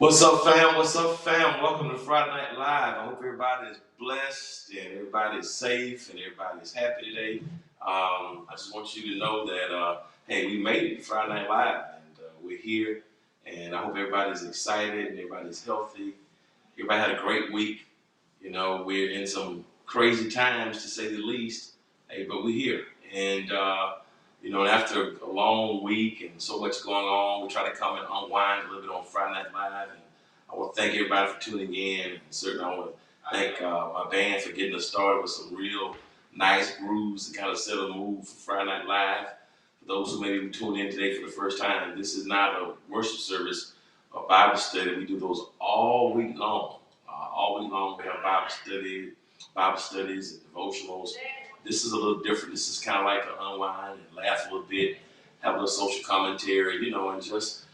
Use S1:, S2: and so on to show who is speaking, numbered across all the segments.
S1: What's up, fam? What's up, fam? Welcome to Friday Night Live. I hope everybody is blessed and everybody is safe and everybody is happy today. I just want you to know that, hey, we made it to Friday Night Live and we're here. And I hope everybody's excited and everybody's healthy. Everybody had a great week. You know, we're in some crazy times to say the least. Hey, but we're here. And, after a long week and so much going on, we try to come and unwind a little bit on Friday Night Live. And I want to thank everybody for tuning in. And certainly, I want to thank my band for getting us started with some real nice grooves to kind of set a mood for Friday Night Live. For those who maybe tuned in today for the first time, this is not a worship service or Bible study. We do those all week long. All week long, we have Bible studies, and devotionals. This is a little different. This is kind of like an unwind and laugh a little bit, have a little social commentary, and just,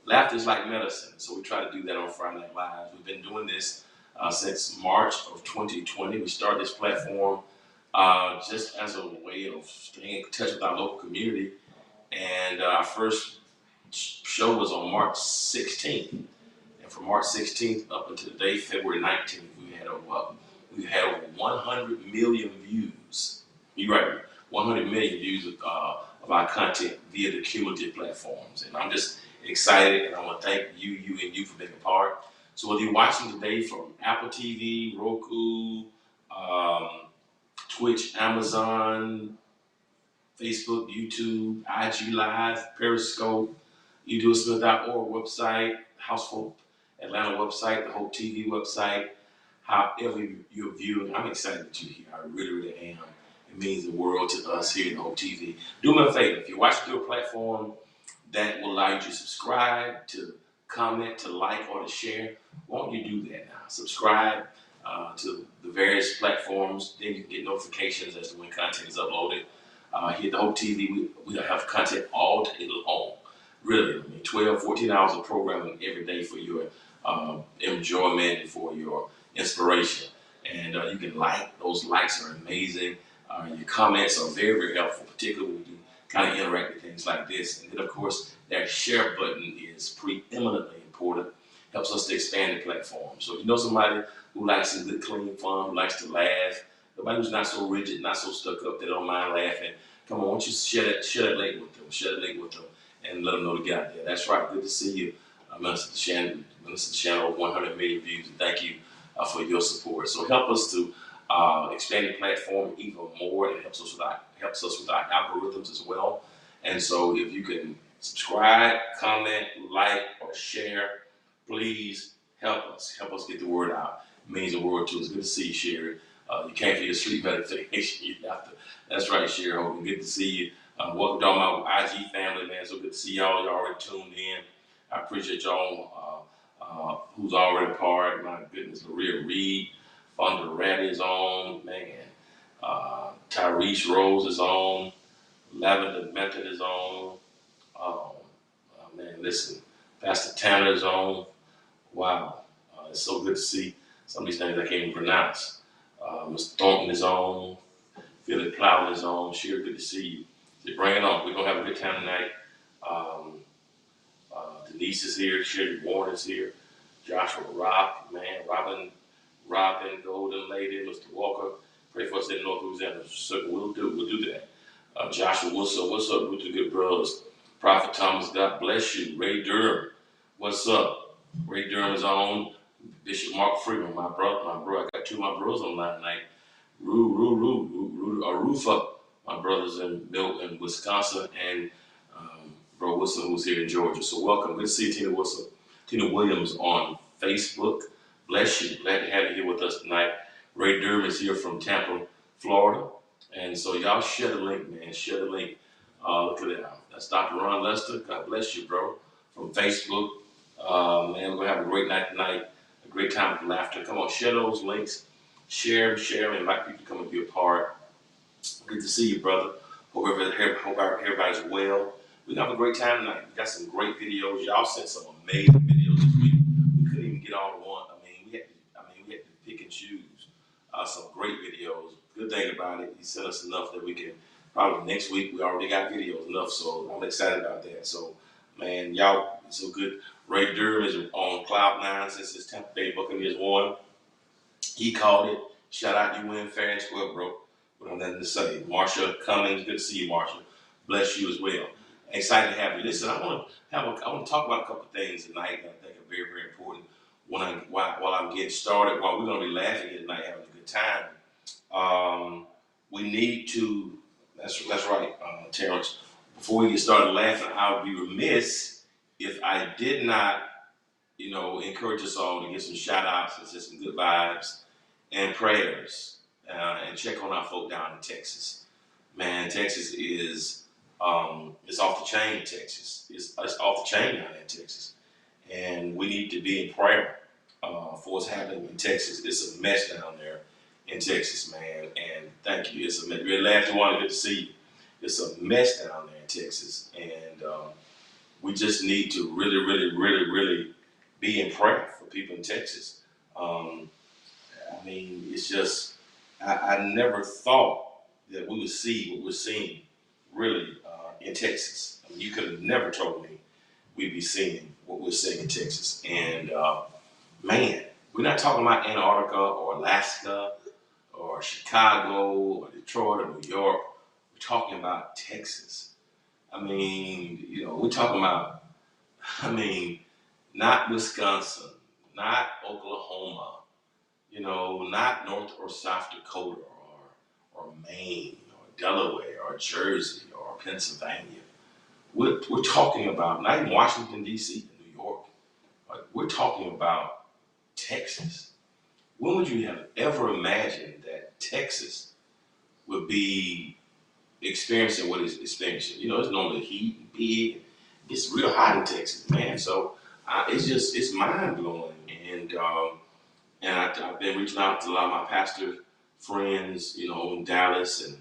S1: laughter is like medicine. So we try to do that on Friday Night Live. We've been doing this since March of 2020. We started this platform just as a way of staying in touch with our local community. And our first show was on March 16th. And from March 16th up until today, February 19th, we had over 100 million views. You're right, 100 million views of our content via the cumulative platforms. And I'm just excited, and I want to thank you for being a part. So whether you're watching today from Apple TV, Roku, Twitch, Amazon, Facebook, YouTube, IG Live, Periscope, edoismith.org website, Household Atlanta website, the Hope TV website, however you're viewing, I'm excited that you're here. I really, really am. It means the world to us here at Hope TV. Do me a favor, if you're watching through a platform that will allow you to subscribe, to comment, to like, or to share, won't you do that now? Subscribe to the various platforms, then you can get notifications as to when content is uploaded. Here at the Hope TV, we have content all day long. Really, 12, 14 hours of programming every day for your enjoyment and for your inspiration. And you can like, those likes are amazing. Your comments are very, very helpful, particularly when you kind of interact with things like this. And then, of course, that share button is preeminently important. Helps us to expand the platform. So if you know somebody who likes some good, clean fun, who likes to laugh, somebody who's not so rigid, not so stuck up, they don't mind laughing, come on, why don't you share that link with them, and let them know to get out there. That's right. Good to see you, Minister Shannon, 100 million views. And thank you for your support. So help us to expand the platform even more. It helps us with our algorithms as well. And so if you can subscribe, comment, like, or share, please help us. Help us get the word out. It means the world to us. Good to see you, Sherry. You came for your sleep meditation. You have to. That's right, Sherry. Hogan. Good to see you. Welcome to all my IG family, man. So good to see y'all. Y'all already tuned in. I appreciate y'all who's already part. My goodness, Maria Reed, Fonda Ratty is on, man. Tyrese Rose is on. Lavender Method is on. Man, listen. Pastor Tanner is on. Wow. It's so good to see some of these names I can't even pronounce. Mr. Thornton is on. Philip Plowman is on. Sherry, good to see you. So bring it on. We're going to have a good time tonight. Denise is here. Sherry Warren is here. Joshua Rock, man. Robin, Golden Lady, Mr. Walker. Pray for us in North Louisiana. Certainly we'll do that. Joshua, what's up with the good brothers? Prophet Thomas, God bless you. Ray Durham, what's up? Ray Durham is on. Bishop Mark Freeman, my bro. I got two of my bros online tonight. Rufa, my brothers in Milton, Wisconsin, and Bro Wilson, who's here in Georgia. So welcome. Good to see you, Tina Wilson. Tina Williams on Facebook. Bless you. Glad to have you here with us tonight. Ray Durham is here from Tampa, Florida. And so y'all share the link, man. Share the link. Look at that. That's Dr. Ron Lester. God bless you, bro. From Facebook. Man, we're going to have a great night tonight. A great time of laughter. Come on, share those links. Share, invite people to come and be a part. Good to see you, brother. Hope everybody's well. We have a great time tonight. We got some great videos. Y'all sent some amazing videos this week. We couldn't even get all to one. We had to pick and choose some great videos. Good thing about it, he sent us enough that we can probably next week we already got videos enough. So I'm excited about that. So man, y'all so good. Ray Durham is on cloud nine since his Tampa Bay Buccaneers won. He called it. Shout out, you win fair and square, bro. But I'm nothing to say. Marsha Cummings, good to see you, Marsha. Bless you as well. Excited to have you. Listen, I want to talk about a couple of things tonight that I think are very, very important. While I'm getting started, while we're going to be laughing here tonight, having a good time. We need to. That's right, Terrence. Before we get started laughing, I would be remiss if I did not, encourage us all to get some shout outs and send some good vibes and prayers, and check on our folk down in Texas. Man, Texas is it's off the chain in Texas. It's off the chain down in Texas, and we need to be in prayer for what's happening in Texas. It's a mess down there in Texas, man. And thank you. It's a mess. We're glad you wanted to see you. It's a mess down there in Texas, and we just need to really, really, really, really be in prayer for people in Texas. I mean, it's just, I never thought that we would see what we're seeing really in Texas. I mean, you could have never told me we'd be seeing what we're seeing in Texas. And man, we're not talking about Antarctica or Alaska or Chicago or Detroit or New York. We're talking about Texas. I mean, we're talking about, not Wisconsin, not Oklahoma, not North or South Dakota or Maine or Delaware or Jersey or Pennsylvania. We're talking about not even Washington, D.C., New York. We're talking about Texas. When would you have ever imagined that Texas would be experiencing what it's experiencing? It's normally heat and big. It's real hot in Texas, man. So it's mind blowing. And I've been reaching out to a lot of my pastor friends, in Dallas and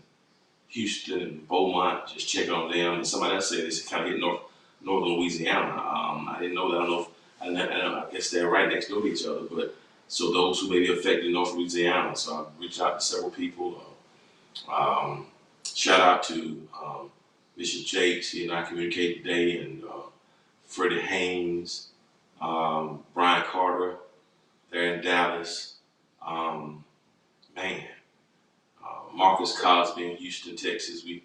S1: Houston and Beaumont, just checking on them. And somebody else said it's kind of hit northern Louisiana. I didn't know that. I guess they're right next door to each other. But so those who may be affected in North Louisiana. So I've reached out to several people. Shout out to Bishop Jakes. He and I communicated today, and Freddie Haynes, Brian Carter. They're in Dallas. Marcus Cosby in Houston, Texas. We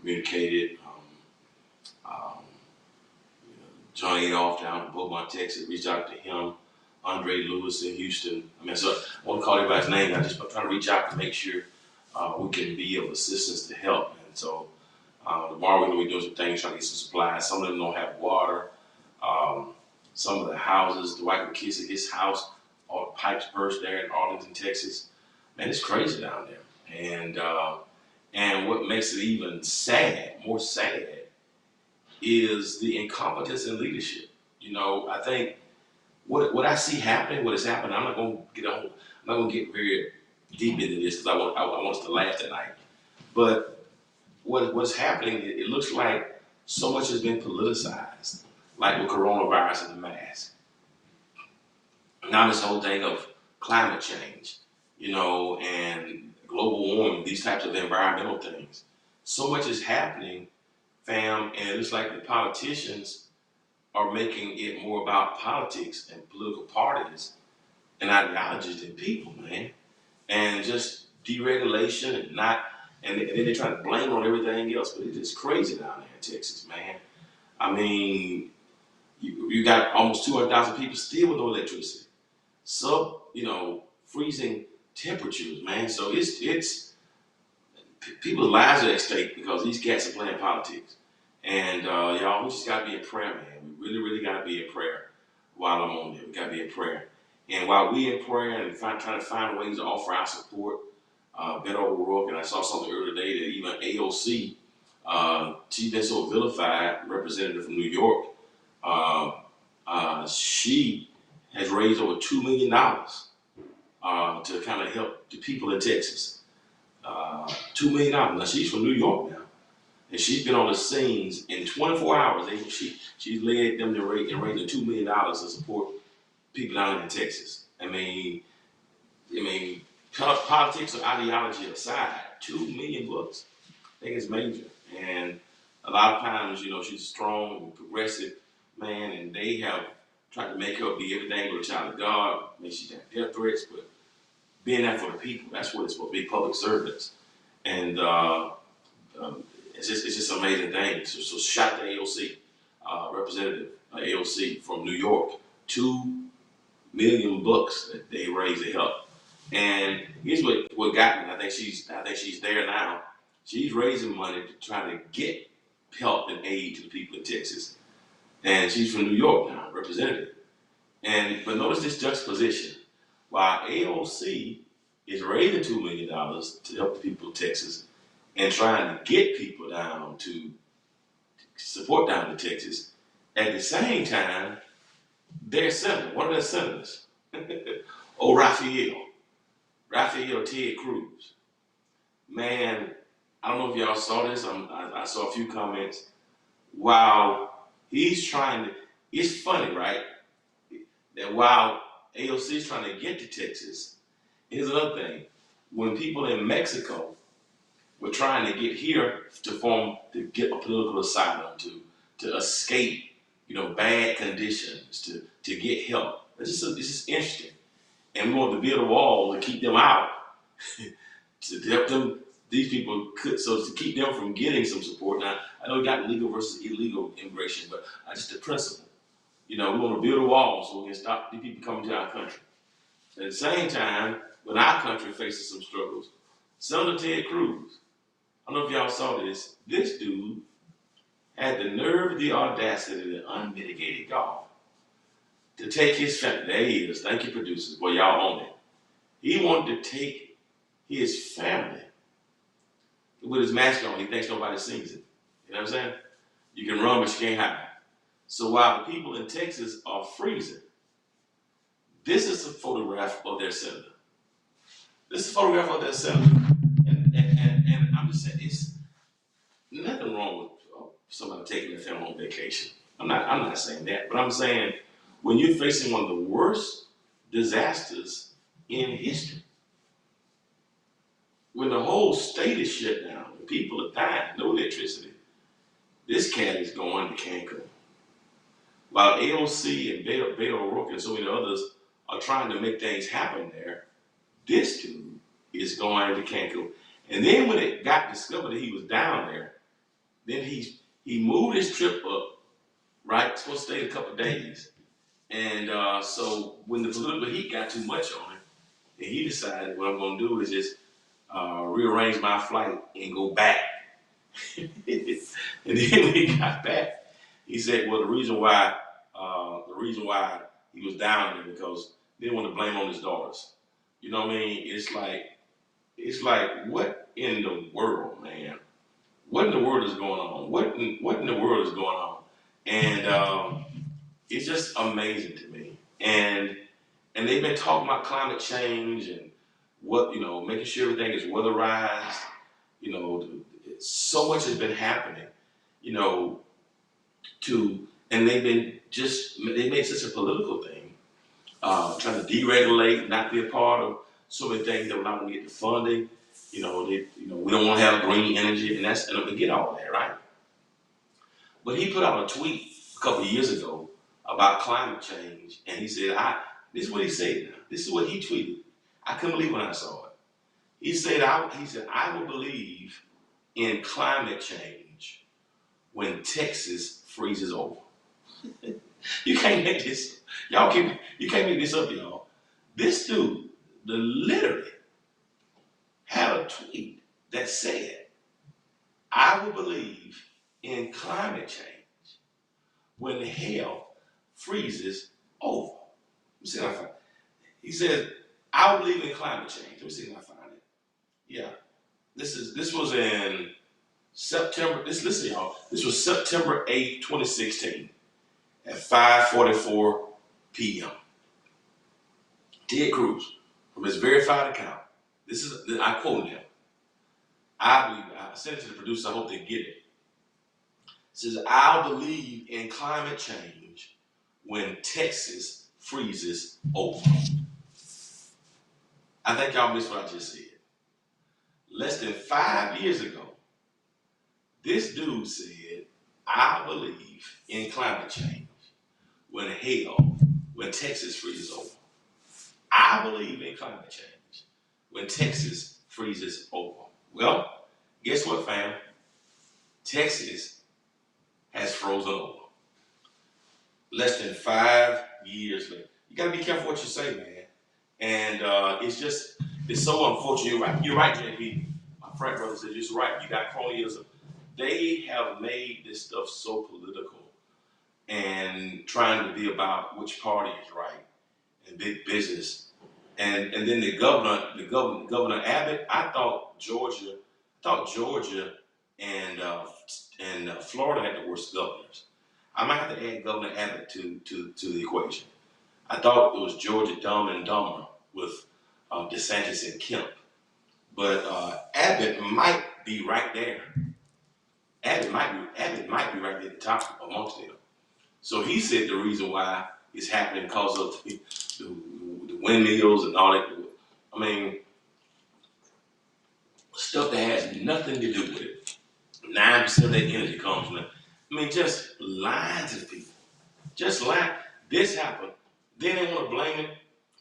S1: communicated. Johnny Adolph down in Beaumont, Texas. Reached out to him. Andre Lewis in Houston. So I won't call everybody's name. I'm trying to reach out to make sure we can be of assistance to help. And so tomorrow we're going to be doing some things, trying to get some supplies. Some of them don't have water. Some of the houses, Dwight McKissick, his house, all the pipes burst there in Arlington, Texas. Man, it's crazy down there. And what makes it even more sad, is the incompetence in leadership. I think what I see happening, what is happening. I'm not going to get very deep into this because I want us to laugh tonight. But what's happening? It looks like so much has been politicized, like with coronavirus and the mask. Now this whole thing of climate change, and global warming, these types of environmental things. So much is happening, fam, and it's like the politicians are making it more about politics and political parties and ideologies than people, man. And just deregulation and then they're trying to blame on everything else, but it is crazy down there in Texas, man. I mean, you got almost 200,000 people still with no electricity. Freezing temperatures, man. So it's people's lives are at stake because these cats are playing politics. And y'all, we just gotta be in prayer, man. We really, really gotta be in prayer while I'm on there. We gotta be in prayer. And while we in prayer and trying to find ways to offer our support, Beto O'Rourke, and I saw something earlier today that even AOC, she's been so vilified, representative from New York, she has raised over $2 million to kind of help the people in Texas. $2 million. Now she's from New York now, and she's been on the scenes in 24 hours. She's led them to raising $2 million to support people down in Texas. I mean, politics or ideology aside, $2 million bucks. I think it's major. And a lot of times, she's strong and progressive man, and they have tried to make her be everything but a child of God. I mean, she's got death threats, but being there for the people, that's what it's supposed to be, public servants. And it's just an amazing thing. So shout to AOC, Representative AOC from New York, $2 million that they raised to help. And here's what got me. I think she's there now. She's raising money to try to get help and aid to the people in Texas. And she's from New York now, representative. But notice this juxtaposition. While AOC is raising $2 million to help the people of Texas and trying to get people down to support down to Texas, at the same time, their senator, one of their senators, Raphael Ted Cruz. Man, I don't know if y'all saw this. I saw a few comments. Wow, he's trying to, it's funny, right? That while AOC is trying to get to Texas, here's another thing. When people in Mexico were trying to get here to get a political asylum, to escape, bad conditions, to get help. It's just interesting. And we want to build a wall to keep them out, to help them, these people so to keep them from getting some support. Now, I know we got legal versus illegal immigration, but just the principle. We want to build a wall so we can stop these people coming to our country. At the same time, when our country faces some struggles, Senator Ted Cruz, I don't know if y'all saw this, this dude had the nerve, the audacity, the unmitigated gall to take his family. There he is. Thank you, producers. Boy, y'all own it. He wanted to take his family with his mask on. He thinks nobody sees it. You know what I'm saying? You can run, but you can't hide. So while the people in Texas are freezing, this is a photograph of their senator. This is a photograph of their senator. And I'm just saying, it's nothing wrong with somebody taking their family on vacation. I'm not saying that, but I'm saying when you're facing one of the worst disasters in history, when the whole state is shut down, when people are dying, no electricity, this cat is going to Cancun. While AOC and Beto O'Rourke and so many others are trying to make things happen there, this dude is going to Cancun. And then when it got discovered that he was down there, then he moved his trip up, right? Supposed to stay a couple of days. And so when the political heat got too much on him, and he decided what I'm going to do is just rearrange my flight and go back. And then when he got back, he said, well, the reason why he was down there because they didn't want to blame on his daughters. You know what I mean? It's like what in the world, man? What in the world is going on? What in the world is going on? And it's just amazing to me. And they've been talking about climate change and making sure everything is weatherized. So much has been happening. And they made such a political thing, trying to deregulate, not be a part of so many things that we're not going to get the funding. We don't want to have green energy, and we get all of that, right? But he put out a tweet a couple of years ago about climate change, and he said, this is what he said. This is what he tweeted. I couldn't believe when I saw it. He said, I will believe in climate change when Texas freezes over. You can't make this. You can't make this up, y'all. This dude, literally had a tweet that said, I will believe in climate change when hell freezes over. Let me see if I find it. He said, I believe in climate change. Let me see if I find it. Yeah. This was in September. Listen, y'all. This was September 8th, 2016 at 5:44 p.m. Ted Cruz, from his verified account. I quote him. I sent it to the producer. I hope they get it. It says, I'll believe in climate change when Texas freezes over. I think y'all missed what I just said. Less than 5 years ago, this dude said, I believe in climate change when Texas freezes over. I believe in climate change when Texas freezes over. Well, guess what, fam? Texas has frozen over. Less than 5 years later. You got to be careful what you say, man. And it's so unfortunate. You're right, JP. My friend brother said, you're right. You got cronyism. They have made this stuff so political and trying to be about which party is right and big business. And then Governor Abbott, I thought Georgia and Florida had the worst governors. I might have to add Governor Abbott to the equation. I thought it was Georgia Dumb and Dumber with DeSantis and Kemp, but Abbott might be right there. Abbott might be right there at the top amongst them. So he said the reason why it's happening because of the windmills and all that. I mean, stuff that has nothing to do with it. 9% of that energy comes from it. I mean, just lying to people. Just lying. This happened. Then they want to blame it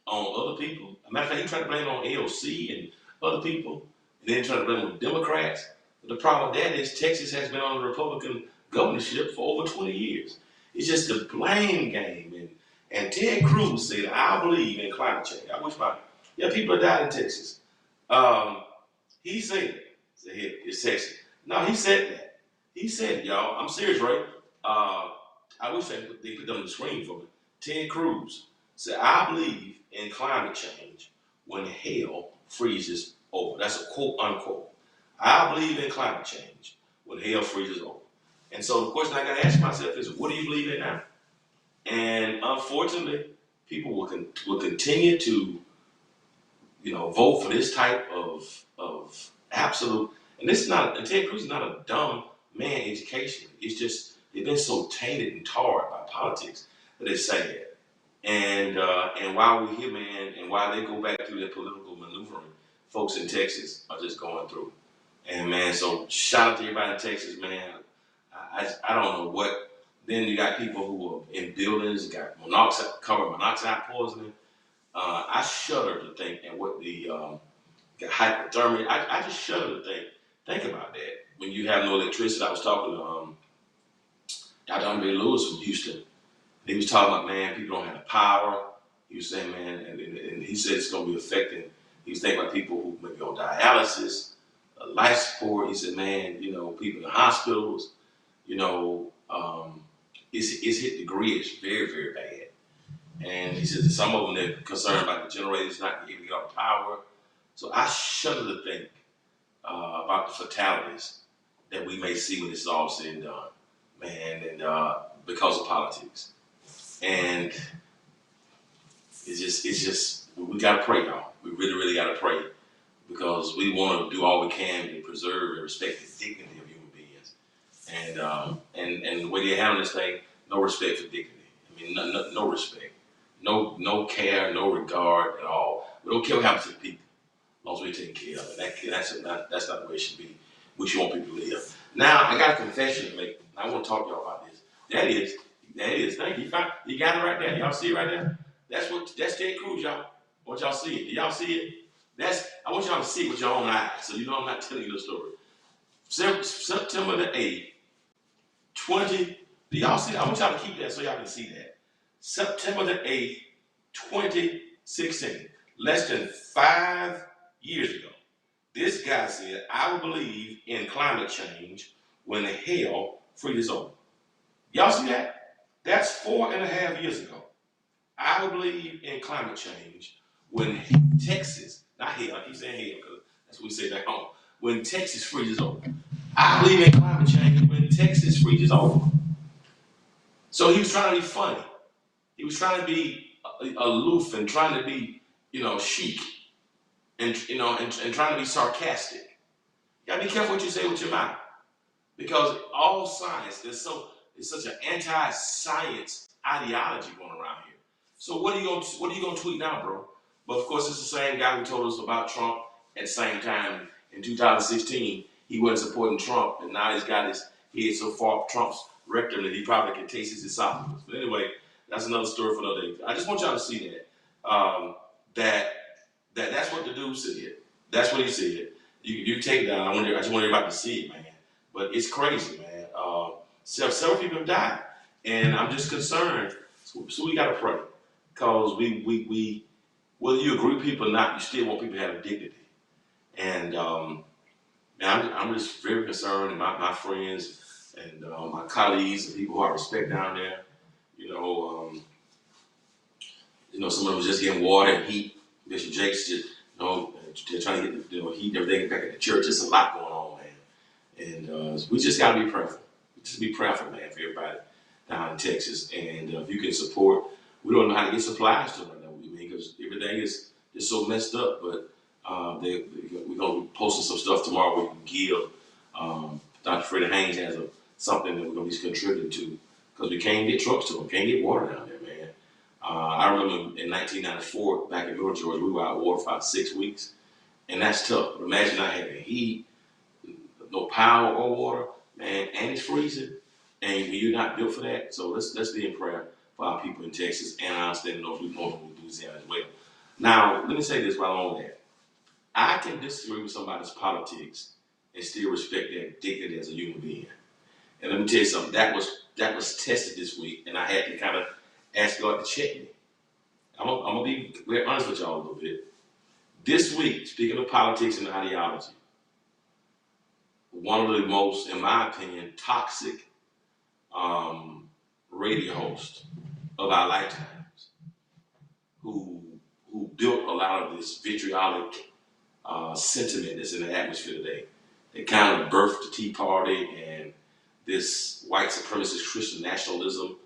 S1: on other people. As a matter of fact, he tried to blame it on AOC and other people, and then try to blame it on Democrats. But the problem with that is Texas has been on the Republican governorship for over 20 years. It's just a blame game. And Ted Cruz said, I believe in climate change. I wish people have died in Texas. He said it's Texas. No, he said that. He said, y'all, I'm serious, right? I wish they put them on the screen for me. Ted Cruz said, I believe in climate change when hell freezes over. That's a quote unquote. I believe in climate change when hell freezes over. And so the question I got to ask myself is, what do you believe in now? And unfortunately, people will continue to, vote for this type of absolute. And Ted Cruz is not a dumb man educationally. It's just they've been so tainted and tarred by politics that it's sad. And while we're here, man, and while they go back through their political maneuvering, folks in Texas are just going through. And man, so shout out to everybody in Texas, man. I don't know what. Then you got people who are in buildings, got carbon monoxide poisoning. I shudder to think, and what the hypothermia. I just shudder to think about that. When you have no electricity, I was talking to Dr. Andre Lewis from Houston. He was talking about, man, people don't have the power. He was saying, man, and he said it's going to be affecting. He was thinking about people who maybe on dialysis, life support. He said, man, people in hospitals, it's hit the grid very, very bad. And he said that some of them, they're concerned about the generators not giving you all the power. So I shudder to think about the fatalities that we may see when this is all said and done, man, and because of politics. And it's just we gotta pray, y'all. We really, really gotta pray because we want to do all we can to preserve and respect the dignity of human beings. And the way they handle this thing, no respect for dignity. I mean, no respect, no care, no regard at all. We don't care what happens to the people, as long as we're taking care of it. That's not the way it should be. We should want people to live. Now, I got a confession to make. I want to talk to y'all about this. That is. Thank you. You got it right there. Y'all see it right there? That's Ted Cruz, y'all. I want y'all to see it. Do y'all see it? I want y'all to see it with your own eyes, so you know I'm not telling you the story. September the 8th, do y'all see that? I want y'all to keep that so y'all can see that. September the 8th, 2016, less than 5 years ago, this guy said, I will believe in climate change when the hell freezes over. Y'all see that? That's 4.5 years ago. I would believe in climate change when Texas, not hell, I keep saying hell because that's what we say back home, when Texas freezes over. I believe in climate change when Texas freezes over. So he was trying to be funny. He was trying to be aloof and trying to be, chic and trying to be sarcastic. You gotta be careful what you say with your mouth because all science, it's such an anti-science ideology going around here. So what are you gonna tweet now, bro? But of course, it's the same guy who told us about Trump at the same time in 2016. He wasn't supporting Trump, and now he's got his head so far up Trump's rectum that he probably can taste his esophagus. But anyway, That's another story for another day. I just want y'all to see that. That's what the dude said. That's what he said. You take that. I just want everybody to see it, man. But it's crazy, man. Several people have died, and I'm just concerned. So we gotta pray, cause we whether you agree with people or not, you still want people to have dignity. And man, I'm just very concerned, and my friends and my colleagues and people who I respect down there. You know, some of them was just getting water and heat. Bishop Jakes just, they're trying to get heat and everything back at the church. There's a lot going on, man. And we just got to be prayerful. Just be prayerful, man, for everybody down in Texas. And if you can support, we don't know how to get supplies to them right now, because everything is just so messed up. But we're going to be posting some stuff tomorrow where you can give. Dr. Freddie Haynes has something that we're going to be contributing to, because we can't get trucks to them, can't get water down there, man. I remember in 1994, back in North Georgia, we were out of water for about 6 weeks, and that's tough. But imagine not having heat, no power or water, man, and it's freezing, and you're not built for that. So let's be in prayer for our people in Texas, and I understand North Louisiana as well. Now, let me say this while I'm on that. I can disagree with somebody's politics and still respect their dignity as a human being. And let me tell you something, that was tested this week, and I had to kind of ask God to check me. I'm gonna be very honest with y'all a little bit. This week, speaking of politics and ideology, one of the most, in my opinion, toxic radio hosts of our lifetimes, who built a lot of this vitriolic sentiment that's in the atmosphere today. They kind of birthed the Tea Party and this white supremacist Christian nationalism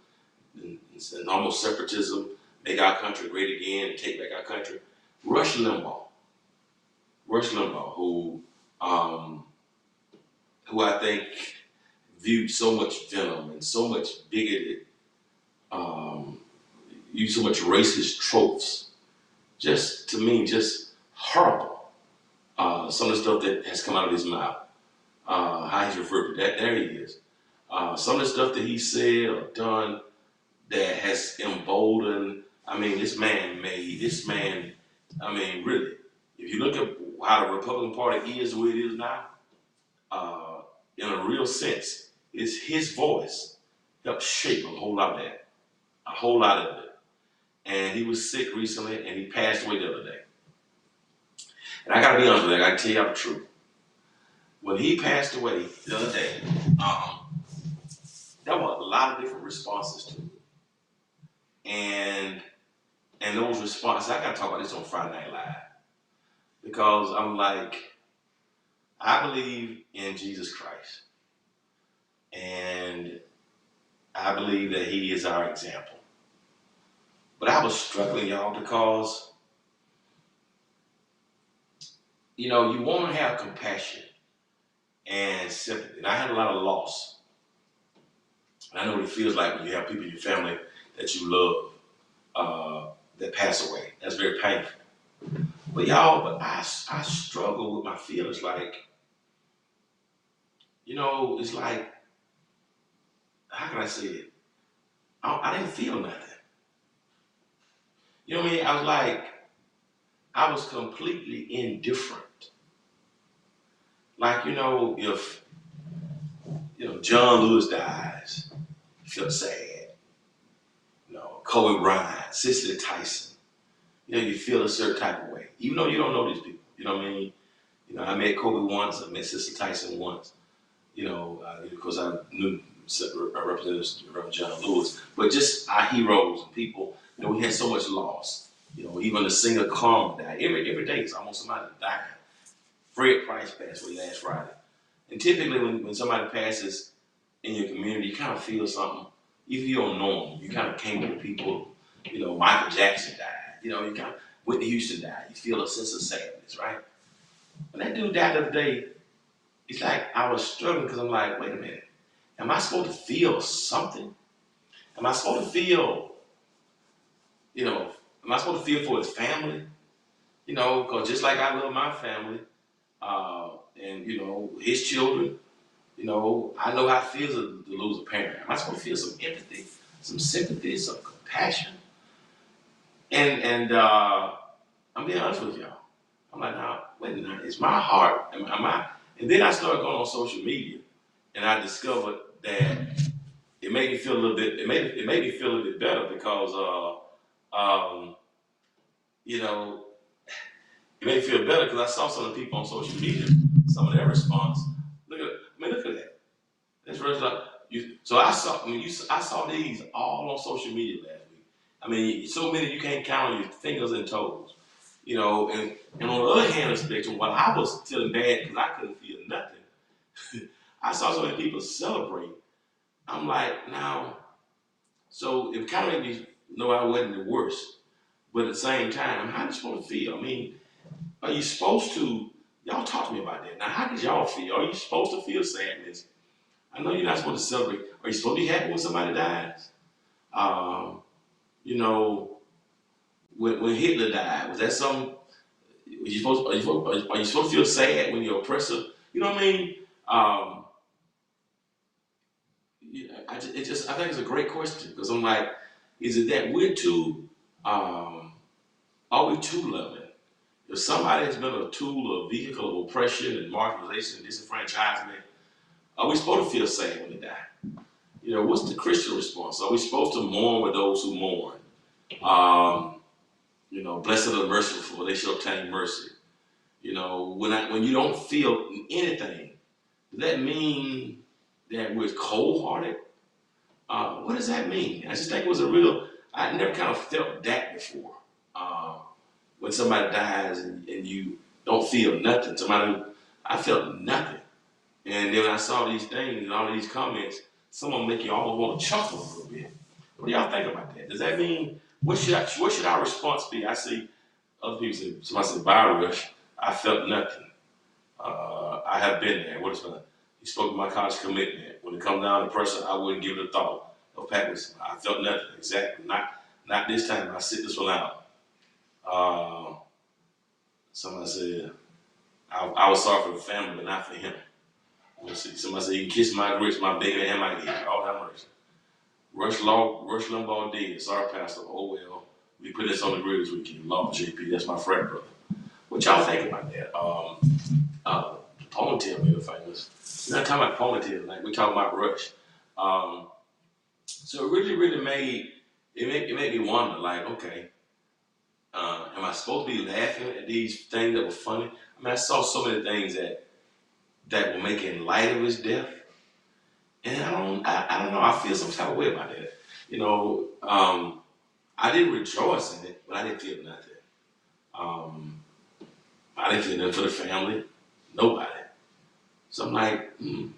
S1: and almost separatism, make our country great again and take back our country. Rush Limbaugh, who I think viewed so much venom and so much bigoted, used so much racist tropes. Just, to me, just horrible. Some of the stuff that has come out of his mouth, how he's referred to that, there he is. Some of the stuff that he said or done that has emboldened, really, if you look at how the Republican Party is the way it is now, in a real sense, it's his voice helped shape a whole lot of that, a whole lot of it. And he was sick recently, and he passed away the other day. And I gotta be honest with you, I gotta tell y'all the truth. When he passed away the other day, there were a lot of different responses to it. And those responses, I gotta talk about this on Friday Night Live. Because I'm like, I believe in Jesus Christ. And I believe that he is our example. But I was struggling, y'all, because, you want to have compassion and sympathy. And I had a lot of loss. And I know what it feels like when you have people in your family that you love that pass away. That's very painful. But y'all, I struggle with my feelings. Like, it's like, how can I say it? I didn't feel nothing. You know what I mean? I was completely indifferent. Like, if, John Lewis dies, you feel sad. Kobe Bryant, Cicely Tyson, you feel a certain type of way. Even though you don't know these people, you know what I mean? I met Kobe once, I met Cicely Tyson once, because I knew Representative John Lewis, but just our heroes and people, we had so much loss. Even the singer Carmen died. Every day it's almost somebody dying. Fred Price passed away last Friday. And typically when somebody passes in your community, you kind of feel something. Even if you don't know them, you kind of came to the people. Michael Jackson died. You kind of, Whitney Houston died. You feel a sense of sadness, right? When that dude died the other day, it's like I was struggling because I'm like, wait a minute. Am I supposed to feel something? Am I supposed to feel, am I supposed to feel for his family? Because just like I love my family, and, his children, I know how it feels to lose a parent. Am I supposed to feel some empathy, some sympathy, some compassion? passion. And I'm being honest with y'all. I'm like, now, wait a minute, it's my heart. Am I? And then I started going on social media, and I discovered that it made me feel a little bit. It made me feel a little bit better because you know, it made me feel better because I saw some of the people on social media, some of their response. Look at that. That's really like you. So I saw. I saw these all on social media last week. I mean, so many you can't count on your fingers and toes. And on the other hand of the spectrum, while I was feeling bad because I couldn't feel nothing, I saw so many people celebrate. I'm like, now, so it kind of made me know I wasn't the worst. But at the same time, how are you supposed to feel? I mean, are you supposed to, y'all talk to me about that. Now, how did y'all feel? Are you supposed to feel sadness? I know you're not supposed to celebrate. Are you supposed to be happy when somebody dies? Um, you know, when Hitler died, was that something? Are you supposed to feel sad when your oppressor? You know what I mean? Um, I think it's a great question because I'm like, is it that we're too? Are we too loving? If somebody has been a tool or vehicle of oppression and marginalization and disenfranchisement, are we supposed to feel sad when they die? What's the Christian response? Are we supposed to mourn with those who mourn? Blessed are the merciful, for they shall obtain mercy. When you don't feel anything, does that mean that we're cold-hearted? What does that mean? I just think it was I never kind of felt that before. When somebody dies and you don't feel nothing, I felt nothing. And then when I saw these things and all these comments, some of them make you almost want to chuckle a little bit. What do y'all think about that? Does that mean, what should our response be? I see other people say, somebody said, Byrush, I felt nothing. I have been there. What is that? He spoke of my college commitment. When it comes down to person, I wouldn't give it a thought. No practice. I felt nothing. Exactly. Not this time. I sit this one out. Uh, Somebody said, I was sorry for the family, but not for him. Let's see. Somebody said, you can kiss my grits, my bacon, and my head. All that mercy. Rush Limbaugh dead. Sorry, Pastor. Oh, well. We put this on the grid this weekend. Love JP. That's my frat brother. What y'all think about that? Ponytail made her famous. We're not talking about ponytail, like we're talking about Rush. So it really made me wonder, like, okay, am I supposed to be laughing at these things that were funny? I mean, I saw so many things that were making light of his death, and I don't know. I feel some type of way about that. I didn't rejoice in it, but I didn't feel nothing. Um, I didn't feel nothing for the family, nobody. So I'm like,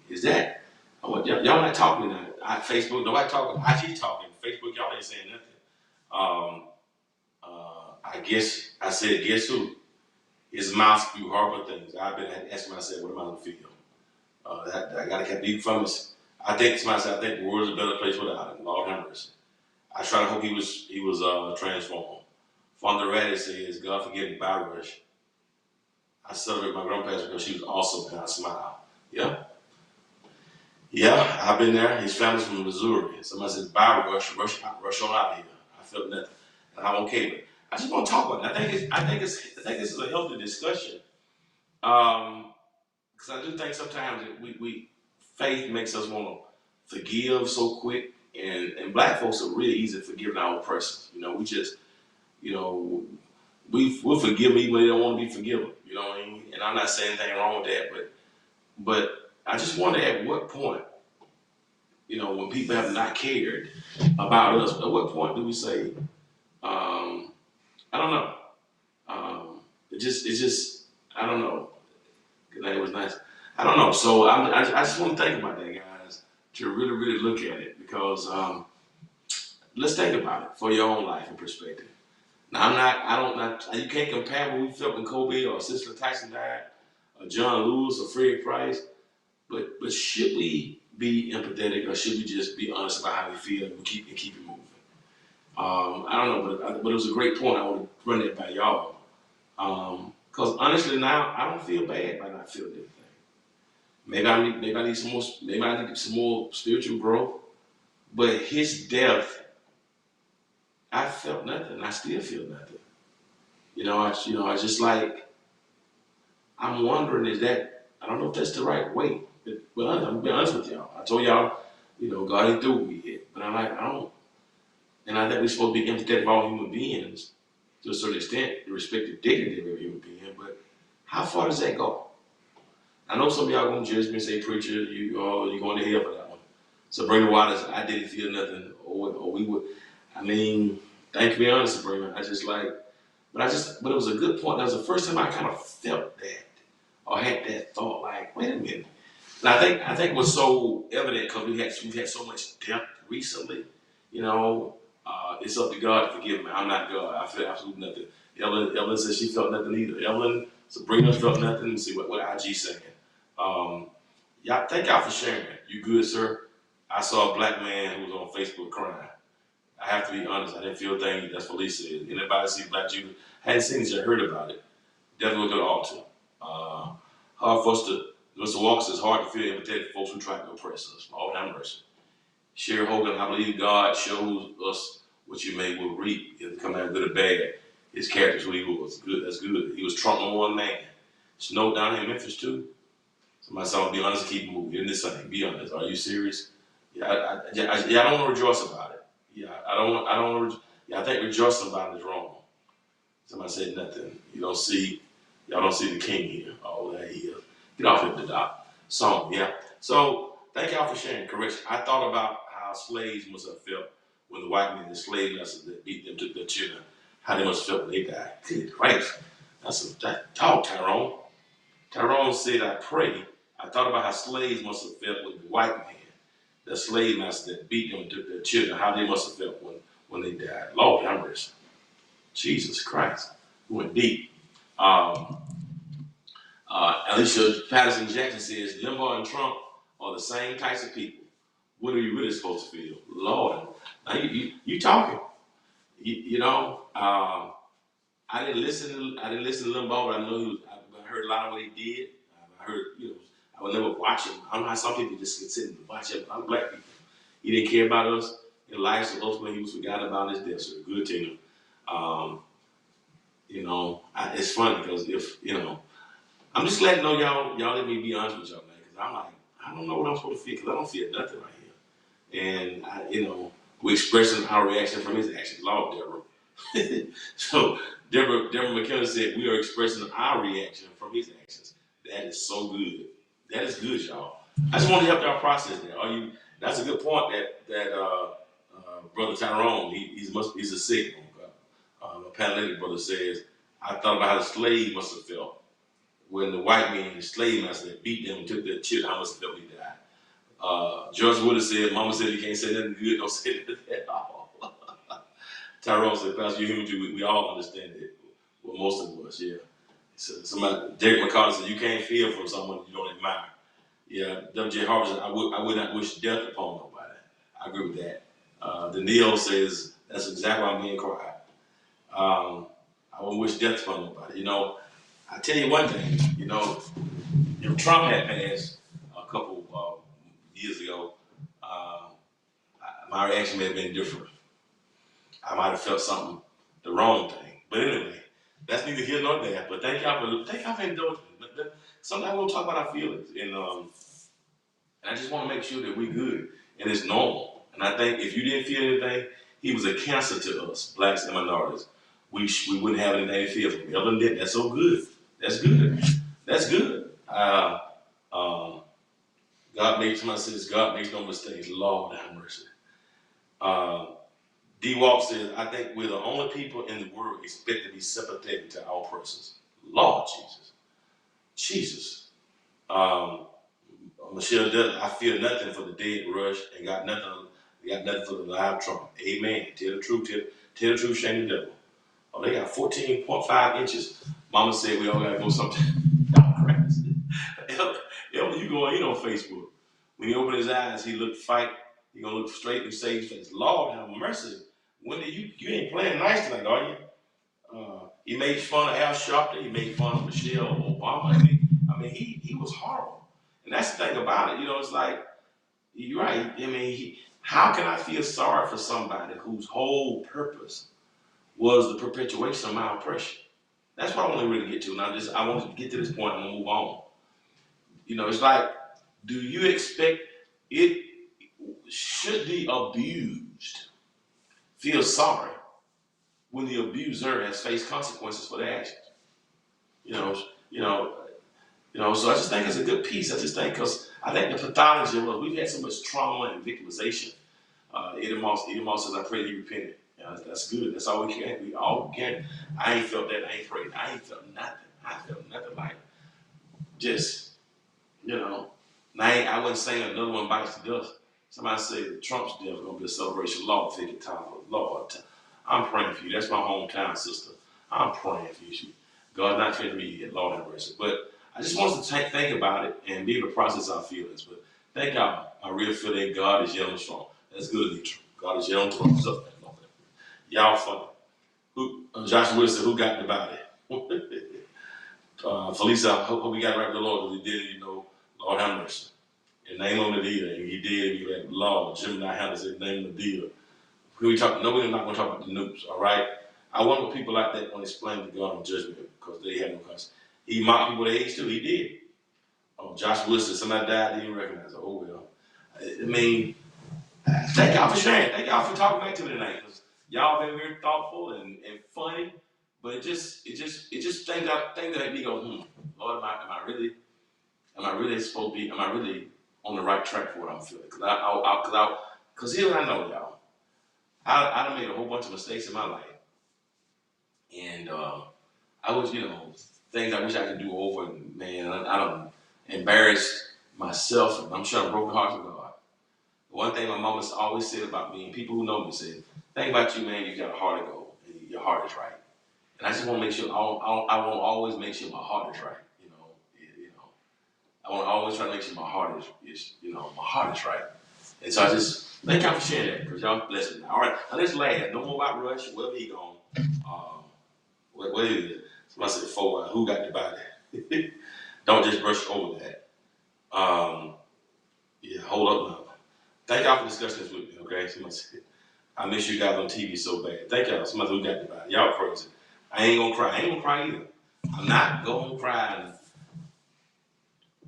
S1: is that? Y'all not talking now. Facebook, nobody talking. IG talking. Facebook, y'all ain't saying nothing. Um, I guess I said, guess who? His mouth spew horrible things. I've been asking myself, what am I gonna feel? I gotta keep people from us. I think to myself, I think the world is a better place without him. Lord have mercy. I try to hope he was transformed. Fonda Raddy says, God forgive me, Byrush. I celebrate my grandparents because she was awesome and I smile. Yeah. Yeah, I've been there. His family's from Missouri. Somebody says, rush on out of here. I felt nothing. And I'm okay with it. I just want to talk about it. I think this is a healthy discussion. Because I do think sometimes that we faith makes us want to forgive so quick. And black folks are really easy at forgiving our oppressors. We just, we'll forgive them even when they don't want to be forgiven. You know what I mean? And I'm not saying anything wrong with that, but I just wonder at what point, when people have not cared about us, at what point do we say, I don't know. It's just, I don't know. Good night, it was nice. I don't know. So I just want to think about that, guys, to really look at it because let's think about it for your own life and perspective. Now, you can't compare what we felt when Kobe or Sister Tyson died, or John Lewis or Fred Price, but should we be empathetic or should we just be honest about how we feel and keep it moving? I don't know, but it was a great point. I want to run that by y'all. Because honestly now, I don't feel bad by not feeling anything. Maybe I need some more spiritual growth, but his death I felt nothing. I still feel nothing. I just like, I'm wondering, is that, I don't know if that's the right way. But, well, I'm gonna be honest with y'all. I told y'all, God ain't through with me yet. But I'm like, I don't, and I think we're supposed to be empathetic of all human beings to a certain extent, respect the dignity of every human being. But how far does that go? I know some of y'all gonna judge me and say, preacher, you're going to hell for that one. Sabrina Waters, I didn't feel nothing, or we would. I mean, thank you for being honest, Sabrina. But it was a good point. That was the first time I kind of felt that, or had that thought, like, wait a minute. And I think it was so evident because we've had so much depth recently. It's up to God to forgive me. I'm not God. I feel absolutely nothing. Evelyn said she felt nothing either. Evelyn, Sabrina felt nothing. Let's see what IG saying. Yeah, thank y'all for sharing. You good, sir? I saw a black man who was on Facebook crying. I have to be honest. I didn't feel a thing. That's what Lee said. Anybody see Black Judah? Hadn't seen it. Yet, heard about it. Definitely look at the altar. Hard for us to. Mr. Walker says hard to feel empathetic for folks who try to oppress us. Lord have mercy. Sherry Hogan, I believe God shows us what you may will reap. If it come out good or bad, his character's who he was. Good, that's good. He was Trump number one man. Snow down here in Memphis too. Somebody said, be honest, keep moving. In this thing, be honest. Are you serious? Yeah, I don't want to rejoice about it. Yeah, I don't. Yeah, I think rejoicing about it is wrong. Somebody said nothing. Y'all don't see the king here. Oh, there he is. Get off of the dock. Song, yeah. So thank y'all for sharing. Correction. I thought about how slaves must have felt when the white men enslaved us that beat them, took their children. How they must have felt when they died. Good Christ. That talk, Tyrone. Tyrone said, I pray. I thought about how slaves must have felt with the white man, the slave master that beat them and took their children, how they must have felt when they died. Lord have mercy. Jesus Christ. We went deep. Alicia Patterson Jackson says, Limbaugh and Trump are the same types of people. What are you really supposed to feel? Lord, now you talking. I didn't listen to Limbaugh, but I know I heard a lot of what he did. I heard, I would never watch him. I don't know how some people just could sit and watch him. A lot of black people. He didn't care about us in life, so ultimately he was forgotten about his death. So good to him. It's funny because I'm just letting know y'all let me be honest with y'all, man, because I'm like, I don't know what I'm supposed to feel because I don't feel nothing right here. And we're expressing our reaction from his actions. Lord, Deborah. So Deborah McKenna said we are expressing our reaction from his actions. That is so good. That is good, y'all. I just want to help y'all process that. That's a good point that Brother Tyrone, he's a signal. A paralytic brother says, I thought about how the slave must have felt when the white man, the slave master, beat them and took their children. How must have felt when he died. George Wood said, Mama said you can't say nothing good, don't say nothing at all. Tyrone said, Pastor, you're human too. We all understand it. Well, most of us, yeah. So Derek McCarthy said, you can't feel from someone you don't admire. Yeah, W.J. Harper said, I would not wish death upon nobody. I agree with that. Danielle says, that's exactly why I'm being quiet. I wouldn't wish death upon nobody. I tell you one thing, if Trump had passed a couple years ago, my reaction may have been different. I might have felt something, the wrong thing. But anyway, that's neither here nor there. But thank y'all for indulging. Sometimes we'll talk about our feelings, and I just want to make sure that we're good and it's normal. And I think if you didn't feel anything, he was a cancer to us, blacks and minorities. We wouldn't have anything to feel from him. Evelyn did. That's so good. That's good. That's good. Somebody says God makes no mistakes. Lord have mercy. D. Walk says, I think we're the only people in the world expect to be sympathetic to our persons. Lord Jesus. Jesus. Michelle does. I feel nothing for the dead rush and got nothing for the live Trump. Amen. Tell the truth. Tell the truth, shame the devil. Oh, they got 14.5 inches. Mama said we all gotta go sometime. Elder, you going in on Facebook. When he opened his eyes, he looked fight. He gonna look straight and say his face. Lord have mercy. When did you ain't playing nice tonight, are you? He made fun of Al Sharpton. He made fun of Michelle Obama. He was horrible. And that's the thing about it. It's like, you're right. How can I feel sorry for somebody whose whole purpose was the perpetuation of my oppression? That's what I want to really get to. Now, I want to get to this point. I'm gonna move on. It's like, do you expect it? Should the abused feel sorry when the abuser has faced consequences for their actions? You know, you know, So I just think it's a good piece. I just think because I think the pathology was we've had so much trauma and victimization. Edomos says, "I pray that you repented." That's good. That's all we can. We all can. I ain't felt that. I ain't prayed. I ain't felt nothing. I felt nothing like just you know. I wasn't saying another one bites the dust. Somebody said Trump's death is gonna be a celebration. Lord, take your time, Lord. I'm praying for you. That's my hometown sister. I'm praying for you. God not treating me yet, Lord have mercy. But I just want us to think about it and be able to process our feelings. But thank God, my real feeling, God is yet on strong. That's good, Anitra. God is yet on strong. So, y'all funny. Joshua Wilson, who got the body? Felisa, I hope we got it right with the Lord. Because he did it, Lord have mercy. And name on the deal. And he did, you had Lord, Gemini Hannah said, name the deal. We're not going to talk about the noobs, all right? I wonder what people like that want to explain to God on judgment because they had no conscience. He mocked people their age too. He did. Josh Wilson, somebody died, he didn't recognize it. Oh, well. I mean, thank y'all for sharing. Thank y'all for talking back to me tonight because y'all been very thoughtful and funny. But it just things that make me go, Lord, am I really supposed to be, am I really on the right track for what I'm feeling? Because here's what I know, y'all. I done made a whole bunch of mistakes in my life. And I was, things I wish I could do over. And man, I don't embarrass myself. And I'm sure I'm broken hearts with God. One thing my mama always said about me, and people who know me said, "Think about you, man. You got a heart of gold. And your heart is right." And I just want to make sure. I want to always make sure my heart is right. I want to always try to make sure my heart is my heart is right. And so I just thank y'all for sharing that because y'all blessed me. All right, now let's laugh. No more about Rush. Wherever he gone. What is it? Somebody said 4. Who got the body? Don't just brush over that. Yeah, hold up now. Thank y'all for discussing this with me. Okay, somebody said I miss you guys on TV so bad. Thank y'all. Somebody who got the body. Y'all crazy. I ain't gonna cry. I ain't gonna cry either. I'm not gonna cry.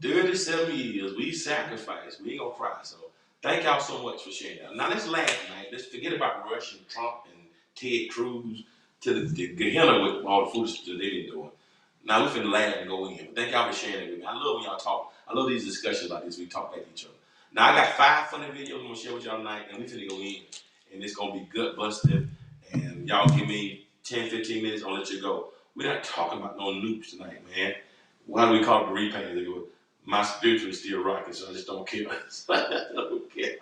S1: 37 years, we sacrificed. We ain't gonna cry. So thank y'all so much for sharing that. Now let's laugh tonight. Let's forget about Rush and Trump and Ted Cruz to the Gehenna with all the foolishness that they've been doing. Now we finna laugh and go in. But thank y'all for sharing it with me. I love when y'all talk. I love these discussions like this. We talk back to each other. Now I got 5 funny videos I'm gonna share with y'all tonight, and we finna go in. And it's gonna be gut busting. And y'all give me 10, 15 minutes, I'll let you go. We're not talking about no noobs tonight, man. Why do we call it the repaint? My spiritual is still rocking, so I just don't care. I don't care.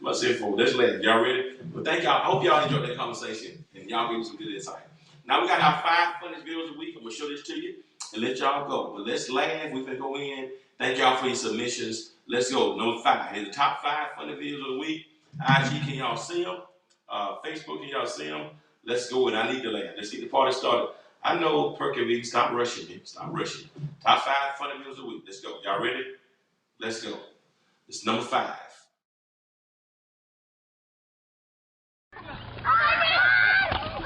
S1: That's it, folks. Let's laugh. Y'all ready? Well, thank y'all. I hope y'all enjoyed that conversation and y'all gave me some good insight. Now we got our 5 funniest videos a week. I'm gonna show this to you and let y'all go. But let's laugh. We're gonna go in. Thank y'all for your submissions. Let's go. Number 5. Here's the top 5 funny videos of the week. IG, can y'all see them? Facebook, can y'all see them? Let's go, and I need to laugh. Let's get the party started. I know Perkins, stop rushing me. Stop rushing. Top 5 funny videos of the week. Let's go. Y'all ready? Let's go. It's number 5.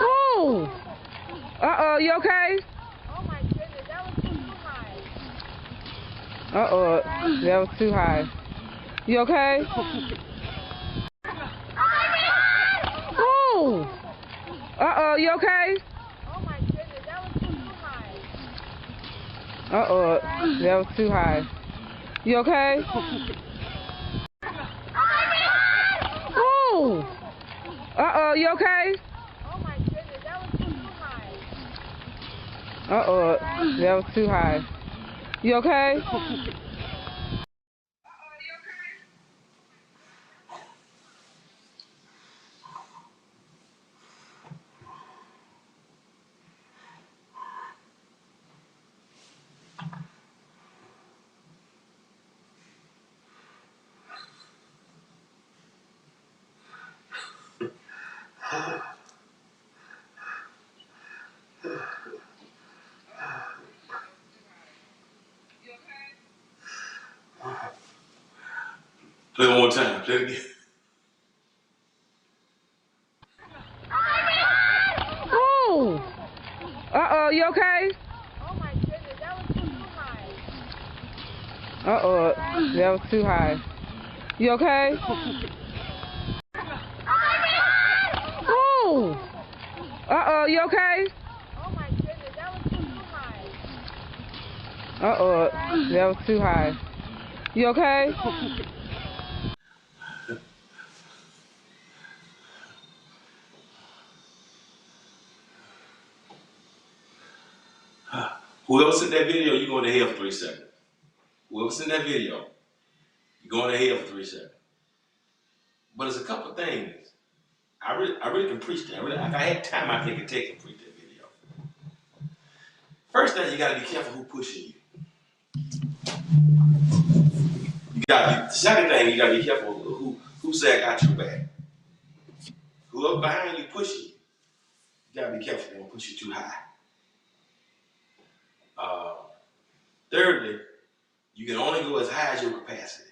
S2: Oh! Uh-oh, you okay?
S3: Oh my goodness, that was too high.
S2: Uh-oh, that was too high. You okay? Oh! Uh-oh, you okay?
S3: Oh my goodness, that was too high.
S2: Uh-oh, that was too high. You okay? Oh! Uh-oh, you okay?
S3: Oh my goodness, that was too high.
S2: Uh-oh, that was too high. You okay?
S1: Play it one more time. Play it again.
S2: Uh-oh, that was too high. You okay? Ooh! Uh-oh, you okay?
S3: Oh my goodness, that was too high.
S2: Uh-oh, that was too high. You okay?
S1: Whoever's in that video, you're going to hell for 3 seconds. Whoever's in that video, you're going to hell for 3 seconds. But there's a couple things. I really can preach that. If I had time, I could take and preach that video. First thing, you got to be careful who pushing you. The second thing, you got to be careful who said got your back. Whoever behind you pushing you, you got to be careful. They don't push you too high. Thirdly, you can only go as high as your capacity.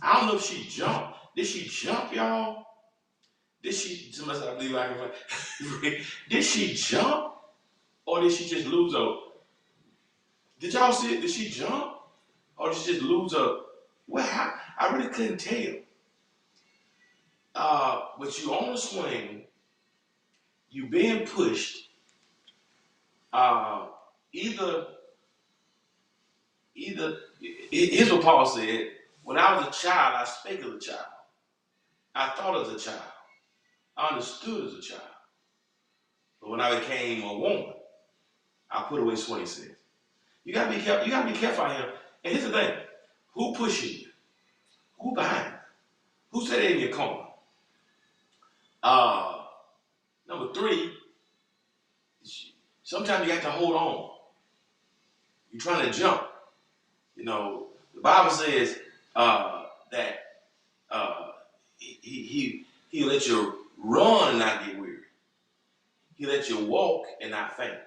S1: I don't know if she jumped. Did she jump, y'all? Did she, I believe I can did she jump? Or did she just lose her? Did y'all see it? Did she jump? Or did she just lose her? Well, I really couldn't tell. But you on the swing, you being pushed, here's what Paul said, when I was a child, I spake as a child. I thought as a child. I understood as a child. But when I became a woman, I put away swing sets. You gotta be careful. You gotta be careful out here. And here's the thing: who pushing you? Who behind you? Who said it in your corner? Number 3. Sometimes you have to hold on. You're trying to jump. You know, the Bible says that he let you run and not get weary. He let you walk and not faint.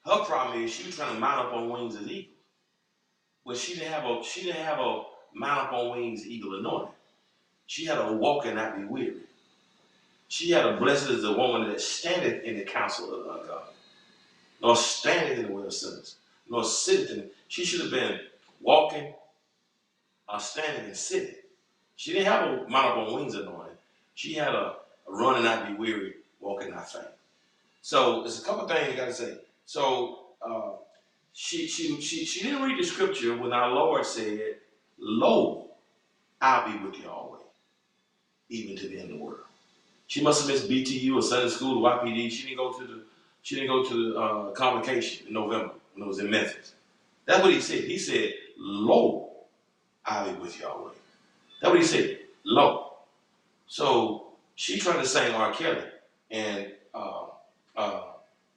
S1: Her problem is she was trying to mount up on wings as eagles. But she didn't have a mount up on wings eagle anointing. She had a walk and not be weary. She had a blessed is the woman that standeth in the counsel of ungodly, nor standeth in the way of sinners, nor sitteth in it. She should have been walking, standing and sitting. She didn't have a mount up on wings anointing. She had a run and not be weary, walk and not faint. So there's a couple things you got to say. So she didn't read the scripture when our Lord said, "Lo, I'll be with you always, even to the end of the world." She must have missed BTU or Sunday school or YPD. She didn't go to the convocation in November when it was in Memphis. That's what he said. He said, "Lo, I'll be with you always." That's what he said. Lo. So she tried to sing R. Kelly, and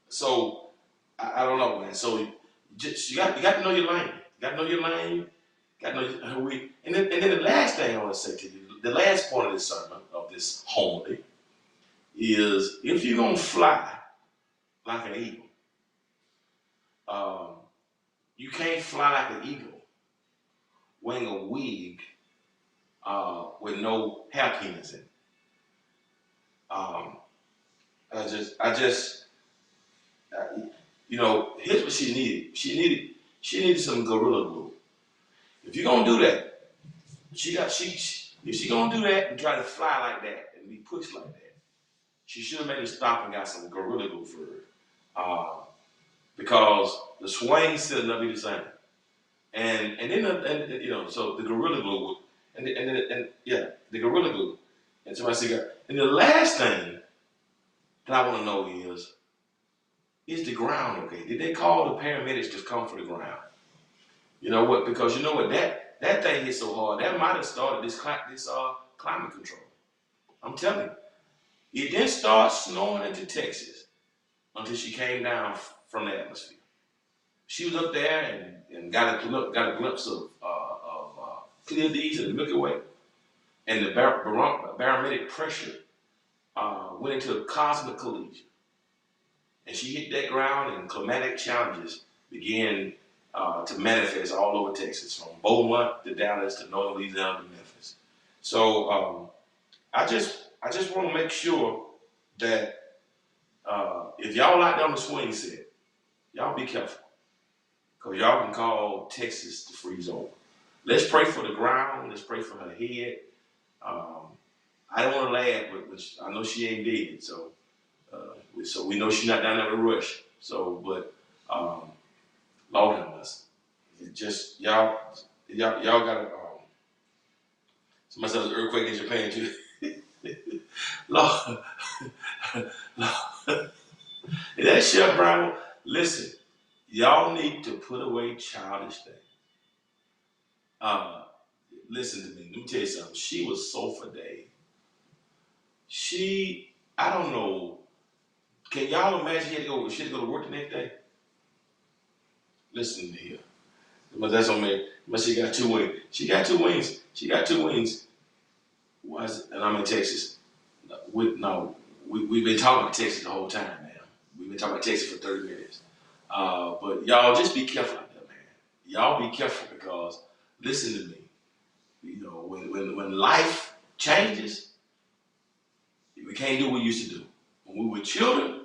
S1: so I don't know, man. So you got to know your lane. You got to know your lane. Got to know who we. And then the last thing I want to say to you, the last point of this sermon of this homily is if you're gonna fly like an eagle, you can't fly like an eagle wearing a wig with no hairpins in it. Here's what she needed. She needed some gorilla glue. If you're gonna do that, if she gonna do that and try to fly like that and be pushed like that, she should have made a stop and got some gorilla glue for her, because the swing still never be the same. And then so the gorilla glue and the gorilla glue. And so I said, and the last thing that I want to know is the ground okay? Did they call the paramedics to come for the ground? You know what? Because you know what, that thing hit so hard, that might have started this climate control. I'm telling you. It didn't start snowing into Texas until she came down from the atmosphere. She was up there and got a glimpse of Pleiades and the Milky Way, and the barometric pressure went into a cosmic collision. And she hit that ground, and climatic challenges began to manifest all over Texas, from Beaumont to Dallas to northern Louisiana to Memphis. So I just want to make sure that if y'all out there on the swing set, y'all be careful. Because y'all can call Texas the free zone. Let's pray for the ground. Let's pray for her head. Um, I don't want to laugh, but I know she ain't dead. So we know she's not down there with rush. So, but Lord have us. It just y'all gotta. Somebody said there's an earthquake in Japan too. Lord, Lord. That Chef Brown. Listen, y'all need to put away childish things. Uh, Listen to me. Let me tell you something. She was so for day. I don't know. Can y'all imagine she had to go to work the next day? Listen to here. But that's on me. But she got two wings. She got two wings. She got two wings. Why is it? And I'm in Texas. We've been talking about Texas the whole time, man. We've been talking about Texas for 30 minutes. But y'all just be careful out there, man. Y'all be careful because listen to me. You know, when life changes, we can't do what we used to do. When we were children,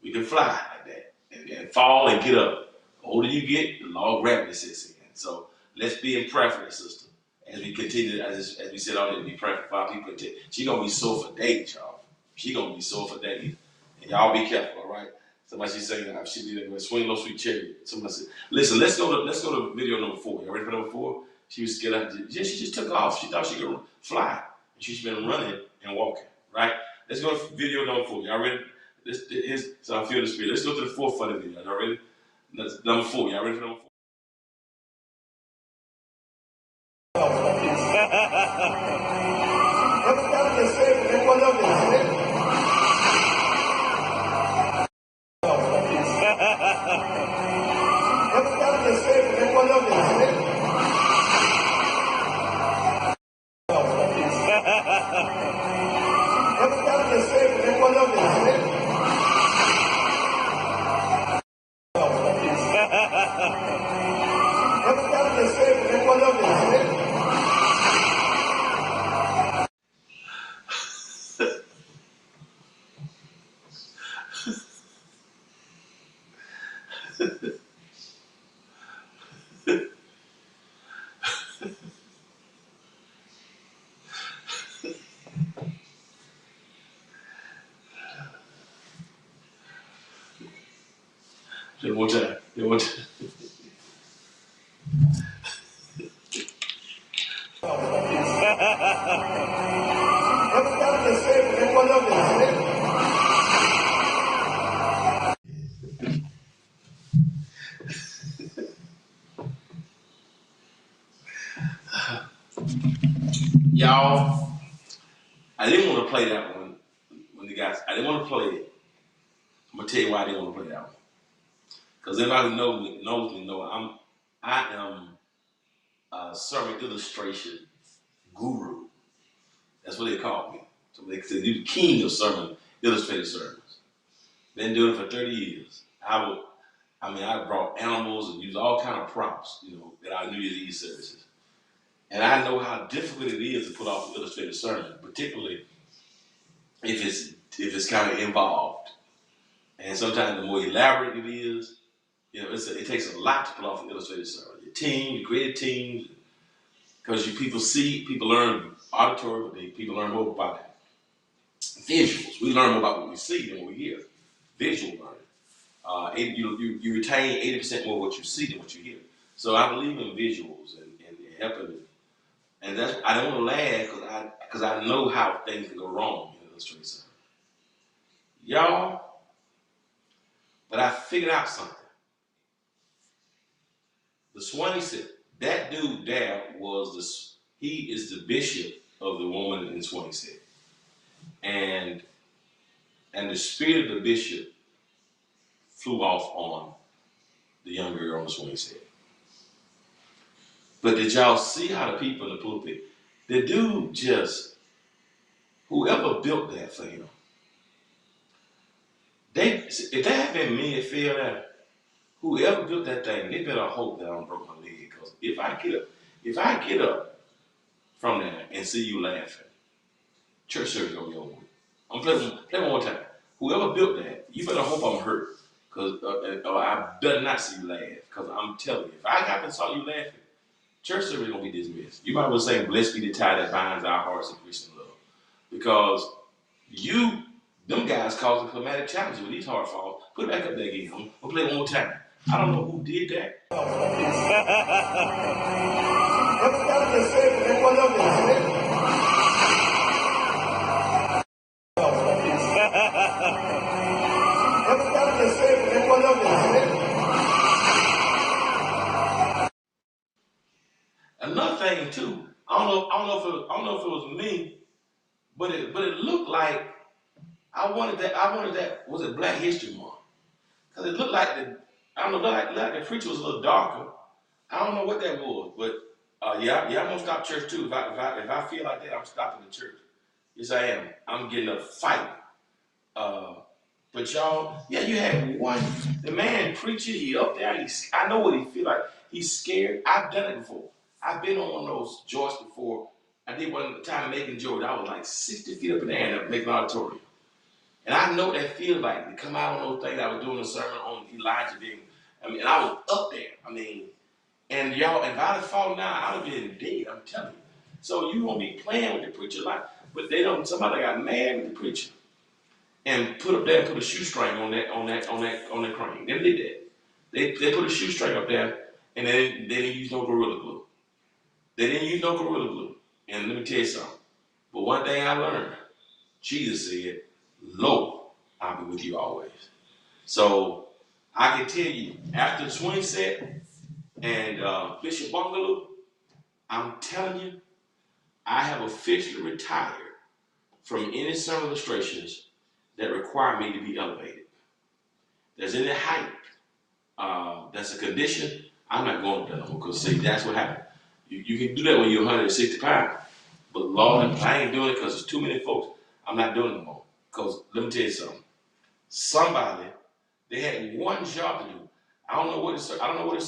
S1: we can fly like that and fall and get up. The older you get, the law of gravity sets in. So let's be in prayer for that sister as we continue, as we said already, to be praying for our people. She's going to be sore for days, y'all. She's going to be sore for days. And y'all be careful, all right? Somebody she's saying, I should be there, swing low, sweet cherry. Somebody said, listen, let's go to video number 4. You ready for number 4? She was scared out. She just took off. She thought she could fly. And she's been running and walking, right? Let's go to video number 4. Y'all ready? So I feel the spirit. Let's go to the 4th funny video. Y'all ready? That's number 4. Y'all ready for number 4? One time. One time. Y'all, I didn't want to play that one when the guys. I didn't want to play it. I'm gonna tell you why I didn't want to play that one. Because everybody who knows me know I am a sermon illustration guru. That's what they call me. So they say you're the king of sermon illustrated sermons. Been doing it for 30 years. I brought animals and used all kind of props, at our New Year's Eve services. And I know how difficult it is to put off an illustrated sermon, particularly if it's kind of involved. And sometimes the more elaborate it is, it takes a lot to pull off an illustrated sermon. Your team, your creative teams, because people learn auditory, but people learn more about visuals. We learn more about what we see than what we hear. Visual learning. You retain 80% more of what you see than what you hear. So I believe in visuals and helping. And I don't want to laugh because I know how things can go wrong in illustrated sermon. Y'all, but I figured out something. The Swanee said, that dude there he is the bishop of the woman in Swanee said. And the spirit of the bishop flew off on the young girl on the Swanee said. But did y'all see how the people in the pulpit, the dude whoever built that for him, if there had been me that fell there, whoever built that thing, they better hope that I don't broke my leg. Because if I get up from there and see you laughing, church service gonna be over with. I'm playing one more time. Whoever built that, you better hope I'm hurt. Cause I better not see you laugh. Cause I'm telling you, if I got to saw you laughing, church service gonna be dismissed. You might as well say, "Blessed be the tie that binds our hearts in Christian love," because them guys causing climatic challenges with these hard falls. Put it back up there again. I'm gonna play it one more time. I don't know who did that. Another thing too, I don't know if it was me, but it looked like I wanted that was it Black History Month? Cause it looked like I don't know, like the preacher was a little darker. I don't know what that was, but yeah, I'm gonna stop church too. If I feel like that, I'm stopping the church. Yes, I am. I'm getting a fight. But y'all, yeah, you had the man preacher. He up there. I know what he feel like. He's scared. I've done it before. I've been on one of those joints before. I did one time in Macon, Georgia. I was like 60 feet up in the air in Macon Auditorium. And I know what that feels like to come out on those things. I was doing a sermon on Elijah being, and I was up there. And y'all, if I'd have fallen down, I'd have been dead, I'm telling you. So you won't be playing with the preacher like, but somebody got mad with the preacher and put up there and put a shoestring on that crane. They did that. They put a shoestring up there and they didn't use no Gorilla Glue. They didn't use no Gorilla Glue. And let me tell you something. But one thing I learned, Jesus said, "Lord, I'll be with you always." So I can tell you, after the swing set and Bishop Bungaloo, I'm telling you, I have officially retired from any sermon illustrations that require me to be elevated. There's any height, that's a condition, I'm not going to that no more, because see, that's what happened. You can do that when you're 160 pounds, but Lord, I ain't doing it because there's too many folks. I'm not doing it no more. Because let me tell you something. Somebody, they had one job to do. I don't know what his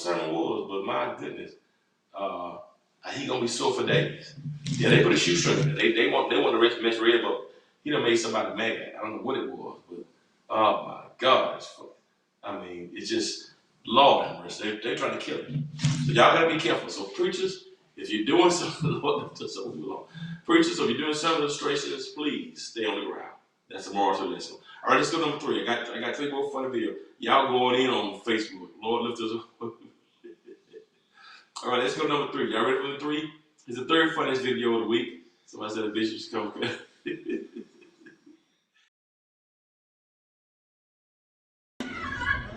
S1: sermon was, but my goodness, he gonna be sore for days. Yeah, they put a shoestring in there. They want to mess red, but he done made somebody mad. I don't know what it was, but oh my God, it's funny. It's just Lord have mercy. They're trying to kill him. So y'all gotta be careful. So preachers, if you're doing something, preachers, if you're doing some illustrations, please stay on the ground. That's the moral to lesson. All right, let's go to number 3. I got 3 more funny videos. Y'all going in on Facebook. Lord lift us up. All right, let's go to number 3. Y'all ready for the 3? It's the third funniest video of the week. Somebody said the bishop's coming.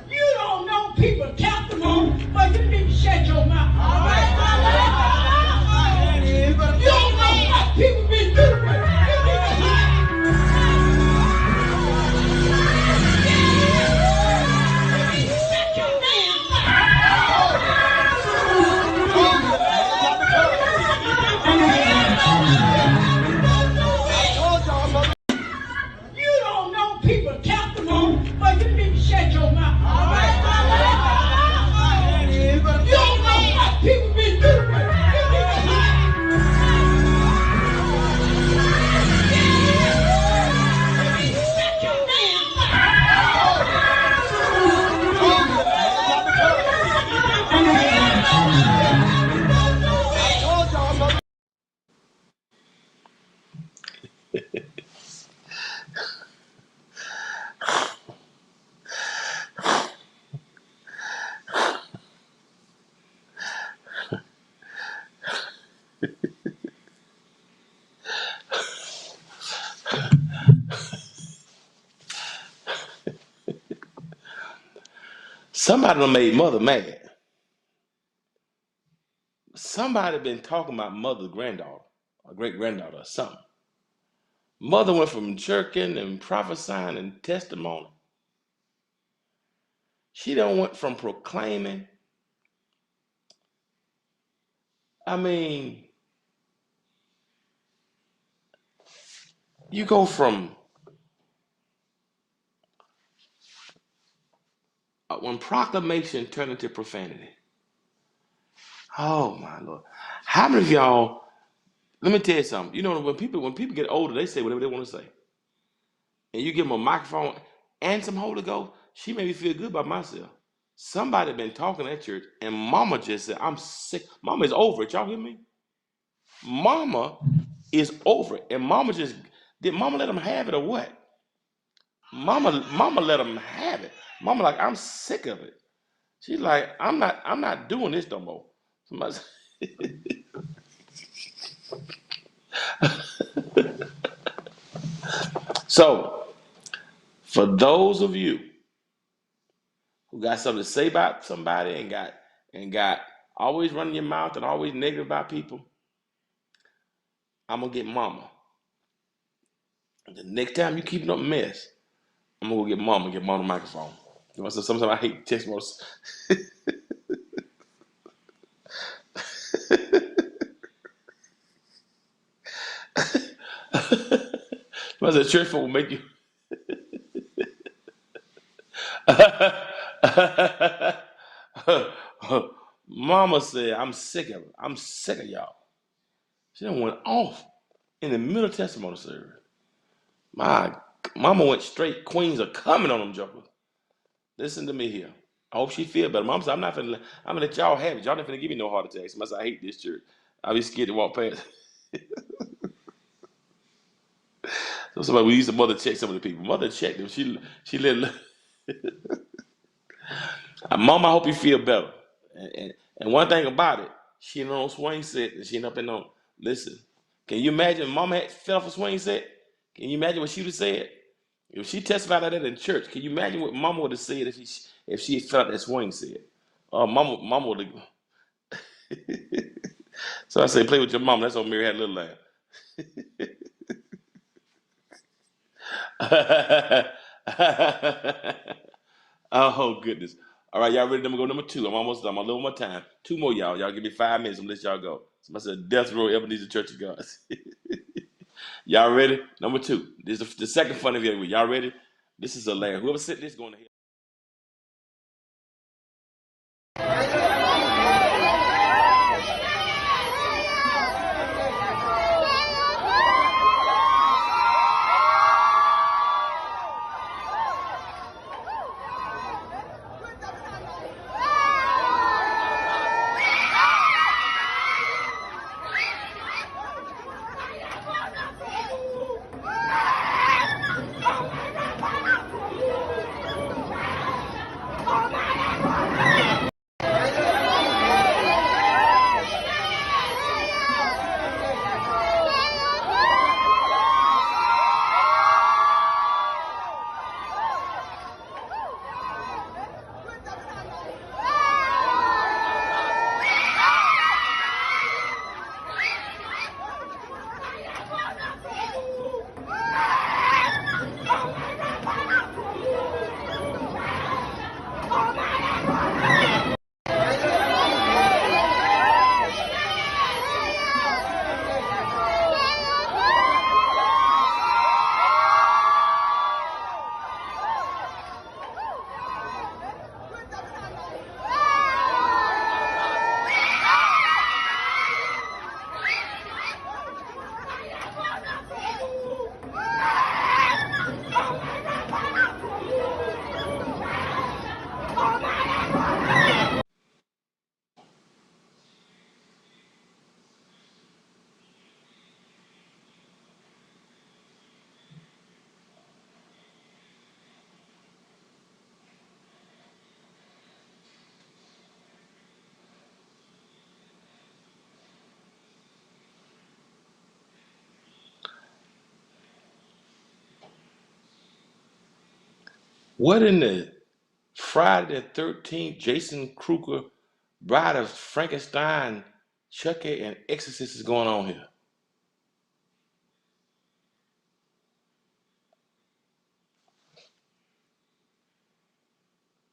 S4: You don't know people testimony, but you need to shut your mouth. All right. You don't know what people been through. You don't know people testimony, but you need to shut your mouth. All right. You don't know what people been through.
S1: Somebody done made mother mad. Somebody been talking about mother's granddaughter, or great granddaughter, or something. Mother went from jerking and prophesying and testimony. She done went from proclaiming. You go from when proclamation turned into profanity. Oh my Lord! How many of y'all? Let me tell you something. You know, when people get older, they say whatever they want to say, and you give them a microphone and some Holy Ghost, she made me feel good about myself. Somebody been talking at church, and Mama just said, "I'm sick." Mama is over it. Y'all hear me? Mama is over it, and Mama just did. Mama let them have it or what? Mama let them have it. Mama like, I'm sick of it. She's like, I'm not doing this no more. Somebody So, for those of you who got something to say about somebody and got always running your mouth and always negative about people, I'm gonna get Mama. The next time you keep up a mess, I'm gonna go get Mama the microphone. You know, so sometimes I hate text most. I said church folk will make you. Mama said, I'm sick of it. I'm sick of y'all. She done went off in the middle of testimony service. My Mama went straight. Queens are coming on them jokers. Listen to me here. I hope she feel better. Mom said, I'm gonna let y'all have it. Y'all not finna give me no heart attacks. I said, I hate this church. I be scared to walk past. So somebody we used to mother check some of the people. Mother checked them. She let Mom, I hope you feel better. And one thing about it, she ain't on swing set and she ain't up in on. Listen, can you imagine if Mama had fell off a swing set? Can you imagine what she would have said? If she testified like that in church, can you imagine what Mama would have said if she had fell out that swing set? Mama would have. So I say, play with your mama. That's what Mary had a little laugh. Oh goodness. All right, y'all ready? Let me go number two. I'm almost done. I'm a little more time. Two more, y'all. Y'all give me 5 minutes. I'm gonna let y'all go. Somebody said death row Ebenezer Church of God. Y'all ready? Number two. This is the second fun of the week. Y'all ready? This is hilarious. Whoever said this going to hell. What in the Friday the 13th, Jason Kruger, Bride of Frankenstein, Chucky, and Exorcist is going on here?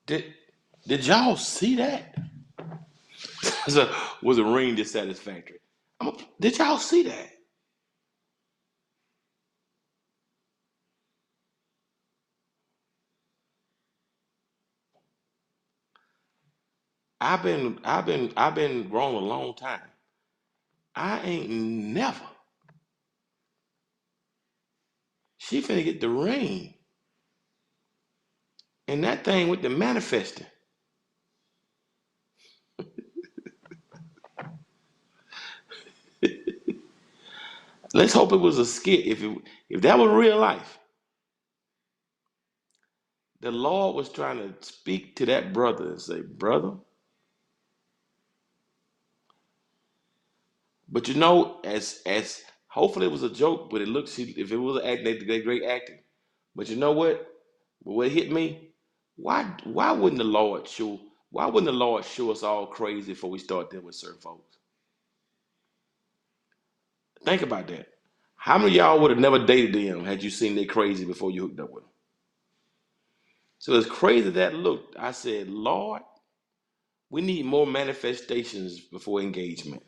S1: Did did y'all see that? So, was the ring dissatisfactory? Did y'all see that? I've been grown a long time. I ain't never. She finna get the ring. And that thing with the manifesting. Let's hope it was a skit. If that was real life, the Lord was trying to speak to that brother and say, brother, but you know, as hopefully it was a joke, but it looks, if it was an act, they great acting. But you know what? What hit me? Why wouldn't the Lord show us all crazy before we start dealing with certain folks? Think about that. How many of y'all would have never dated them had you seen they crazy before you hooked up with them? So as crazy as that looked, I said, Lord, we need more manifestations before engagement.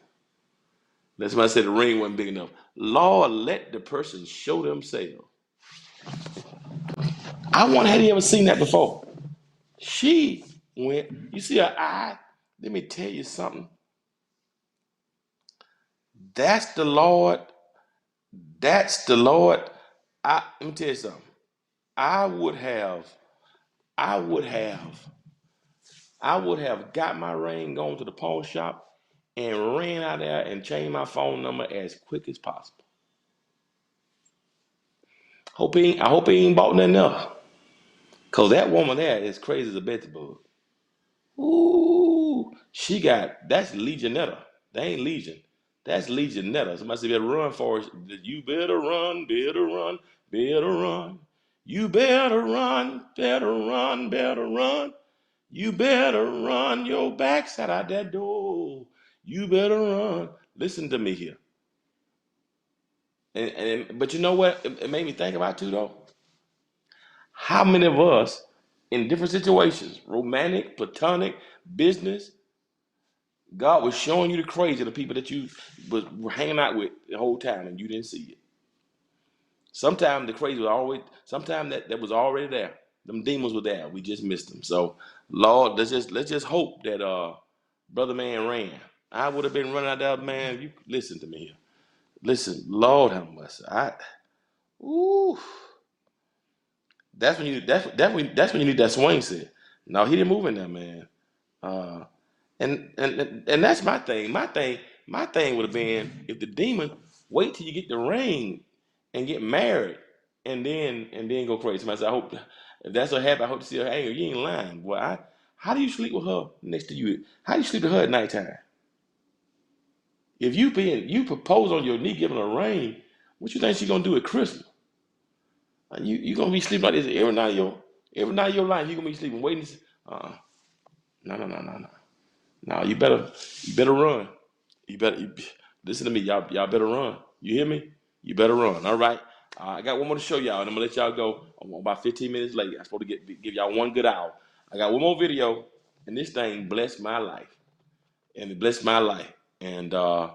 S1: That's why I said the ring wasn't big enough. Lord, let the person show themselves. Had you ever seen that before? She went, you see her eye? Let me tell you something. That's the Lord. That's the Lord. Let me tell you something. I would have got my ring, gone to the pawn shop, and ran out there and changed my phone number as quick as possible. I hope he ain't bought nothing else. Cause that woman there is crazy as a Betsy-bug. Ooh, that's Legionetta. They ain't Legion. That's Legionetta. Somebody said, better run for it. You better run, better run, better run. You better run, better run, better run. You better run your backside out that door. You better run. Listen to me here. But you know what? It made me think about too, though. How many of us in different situations, romantic, platonic, business, God was showing you the crazy of the people that you were hanging out with the whole time and you didn't see it. Sometimes the crazy sometimes that was already there. Them demons were there. We just missed them. So, Lord, let's just hope that brother man ran. I would have been running out there, man. You listen to me here. Listen, Lord have mercy. That's when you need that swing set. No, he didn't move in there, man. And that's my thing. My thing would have been if the demon wait till you get the ring and get married and then go crazy. Somebody said, I hope if that's what happened, I hope to see her anger. You ain't lying, boy. How do you sleep with her next to you? How do you sleep with her at nighttime? If you propose on your knee, giving her a ring, what you think she gonna do at Christmas? You gonna be sleeping like this every night of your life. You gonna be sleeping waiting. No. No, you better run. Listen to me, y'all better run. You hear me? You better run. All right. I got one more to show y'all, and I'm gonna let y'all go. I'm about 15 minutes late. I'm supposed to give y'all one good hour. I got one more video, and this thing blessed my life, and it blessed my life. And I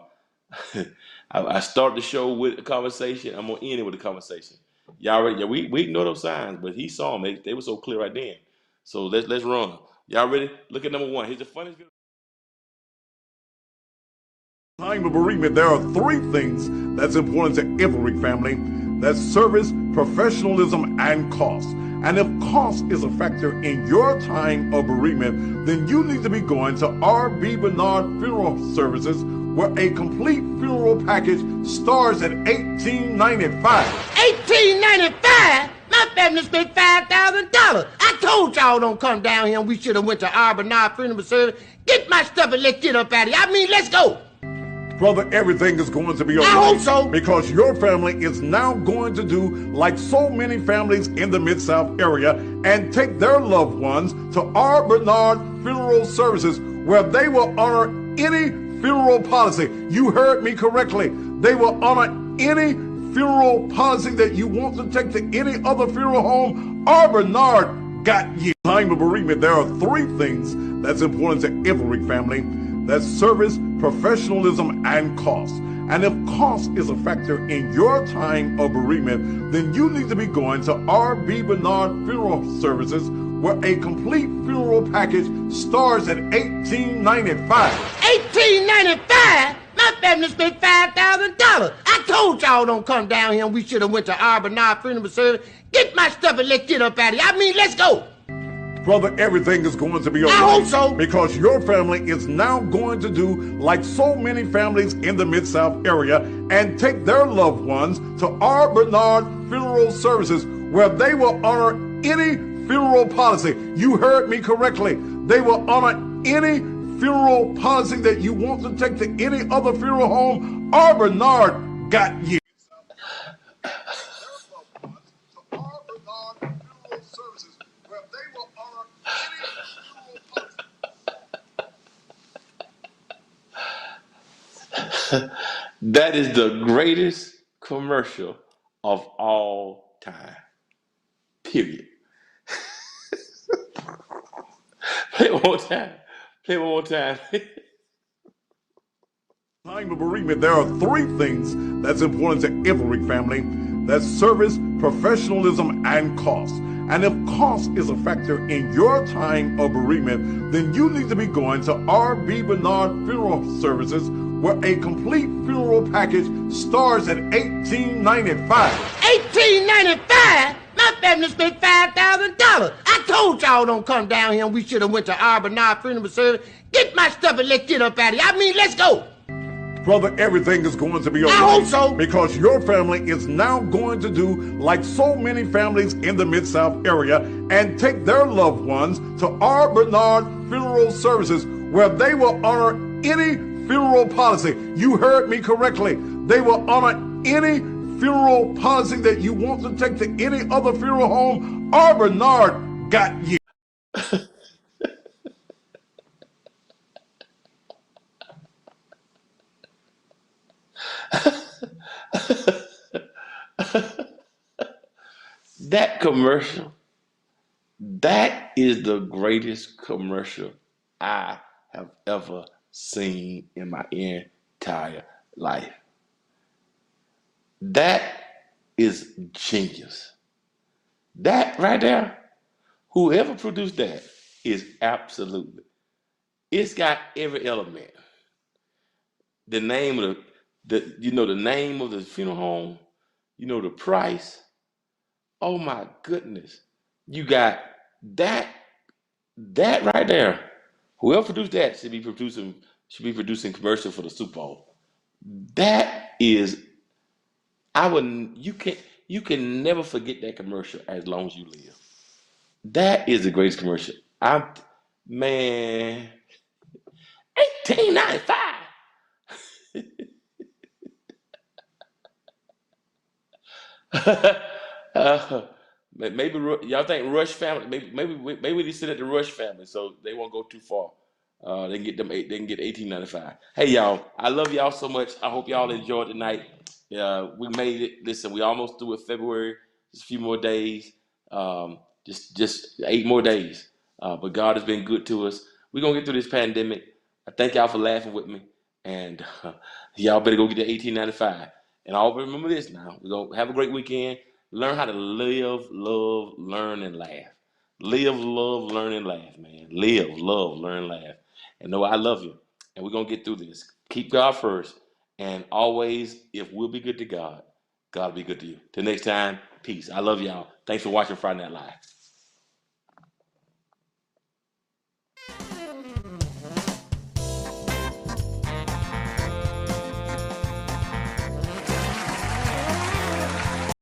S1: started the show with a conversation. I'm gonna end it with a conversation. Y'all ready? Yeah, we ignore those signs, but he saw them. They were so clear right then. So let's run. Y'all ready? Look at number one. Here's the funniest video.
S5: Time of bereavement, there are three things that's important to every family. That's service, professionalism, and cost. And if cost is a factor in your time of bereavement, then you need to be going to R.B. Bernard Funeral Services, where a complete funeral package starts at $1,895.
S4: $1,895? My family spent $5,000. I told y'all don't come down here and we should have went to R.B. Bernard Funeral Service. Get my stuff and let's get up out of here. I mean, let's go.
S5: Brother, everything is going to be all right.
S4: I hope so.
S5: Because your family is now going to do like so many families in the Mid-South area and take their loved ones to R. Bernard Funeral Services, where they will honor any funeral policy. You heard me correctly. They will honor any funeral policy that you want to take to any other funeral home. R. Bernard got you. Time of bereavement, there are three things that's important to every family. That's service, professionalism, and cost. And if cost is a factor in your time of bereavement, then you need to be going to R.B. Bernard Funeral Services, where a complete funeral package starts at $1,895.
S4: $1,895? My family spent $5,000. I told y'all don't come down here and we should have went to R. Bernard Funeral Service. Get my stuff and let's get up out of here. I mean, let's go.
S5: Brother, everything is going to be okay.
S4: I hope so.
S5: Because your family is now going to do like so many families in the Mid-South area and take their loved ones to our Bernard Funeral Services, where they will honor any funeral policy. You heard me correctly. They will honor any funeral policy that you want to take to any other funeral home. Our Bernard got you.
S1: That is the greatest commercial of all time. Period. Play it one more time. Play it one more time.
S5: Time of bereavement, there are three things that's important to every family. That's service, professionalism, and cost. And if cost is a factor in your time of bereavement, then you need to be going to R.B. Bernard Funeral Services, where a complete funeral package starts at $18.95.
S4: $18.95? My family spent $5,000. I told y'all don't come down here and we should have went to our Bernard Funeral Service. Get my stuff and let's get up out of here. I mean, let's go.
S5: Brother, everything is going to be okay.
S4: I hope so.
S5: Because your family is now going to do like so many families in the Mid-South area and take their loved ones to our Bernard Funeral Services, where they will honor any funeral policy. You heard me correctly. They will honor any funeral policy that you want to take to any other funeral home. Our Bernard got you.
S1: That commercial, that is the greatest commercial I have ever seen in my entire life. That is genius. That right there, whoever produced that is absolutely. It's got every element. The name of the name of the funeral home, the price. Oh my goodness. You got that right there. Whoever produced that should be producing commercial for the Super Bowl. That is, you can never forget that commercial as long as you live. That is the greatest commercial. Man, $18.95. Maybe y'all think Rush family. Maybe they sit at the Rush family, so they won't go too far. They can get $18.95. Hey y'all, I love y'all so much. I hope y'all enjoyed tonight. We made it. Listen, we almost through with February. Just a few more days. Just 8 more days. But God has been good to us. We're gonna get through this pandemic. I thank y'all for laughing with me, and y'all better go get the $18.95. And always remember this now. We're going to have a great weekend. Learn how to live, love, learn, and laugh. Live, love, learn, and laugh, man. Live, love, learn, laugh. And know I love you. And we're going to get through this. Keep God first. And always, if we'll be good to God, God will be good to you. Till next time, peace. I love y'all. Thanks for watching Friday Night Live.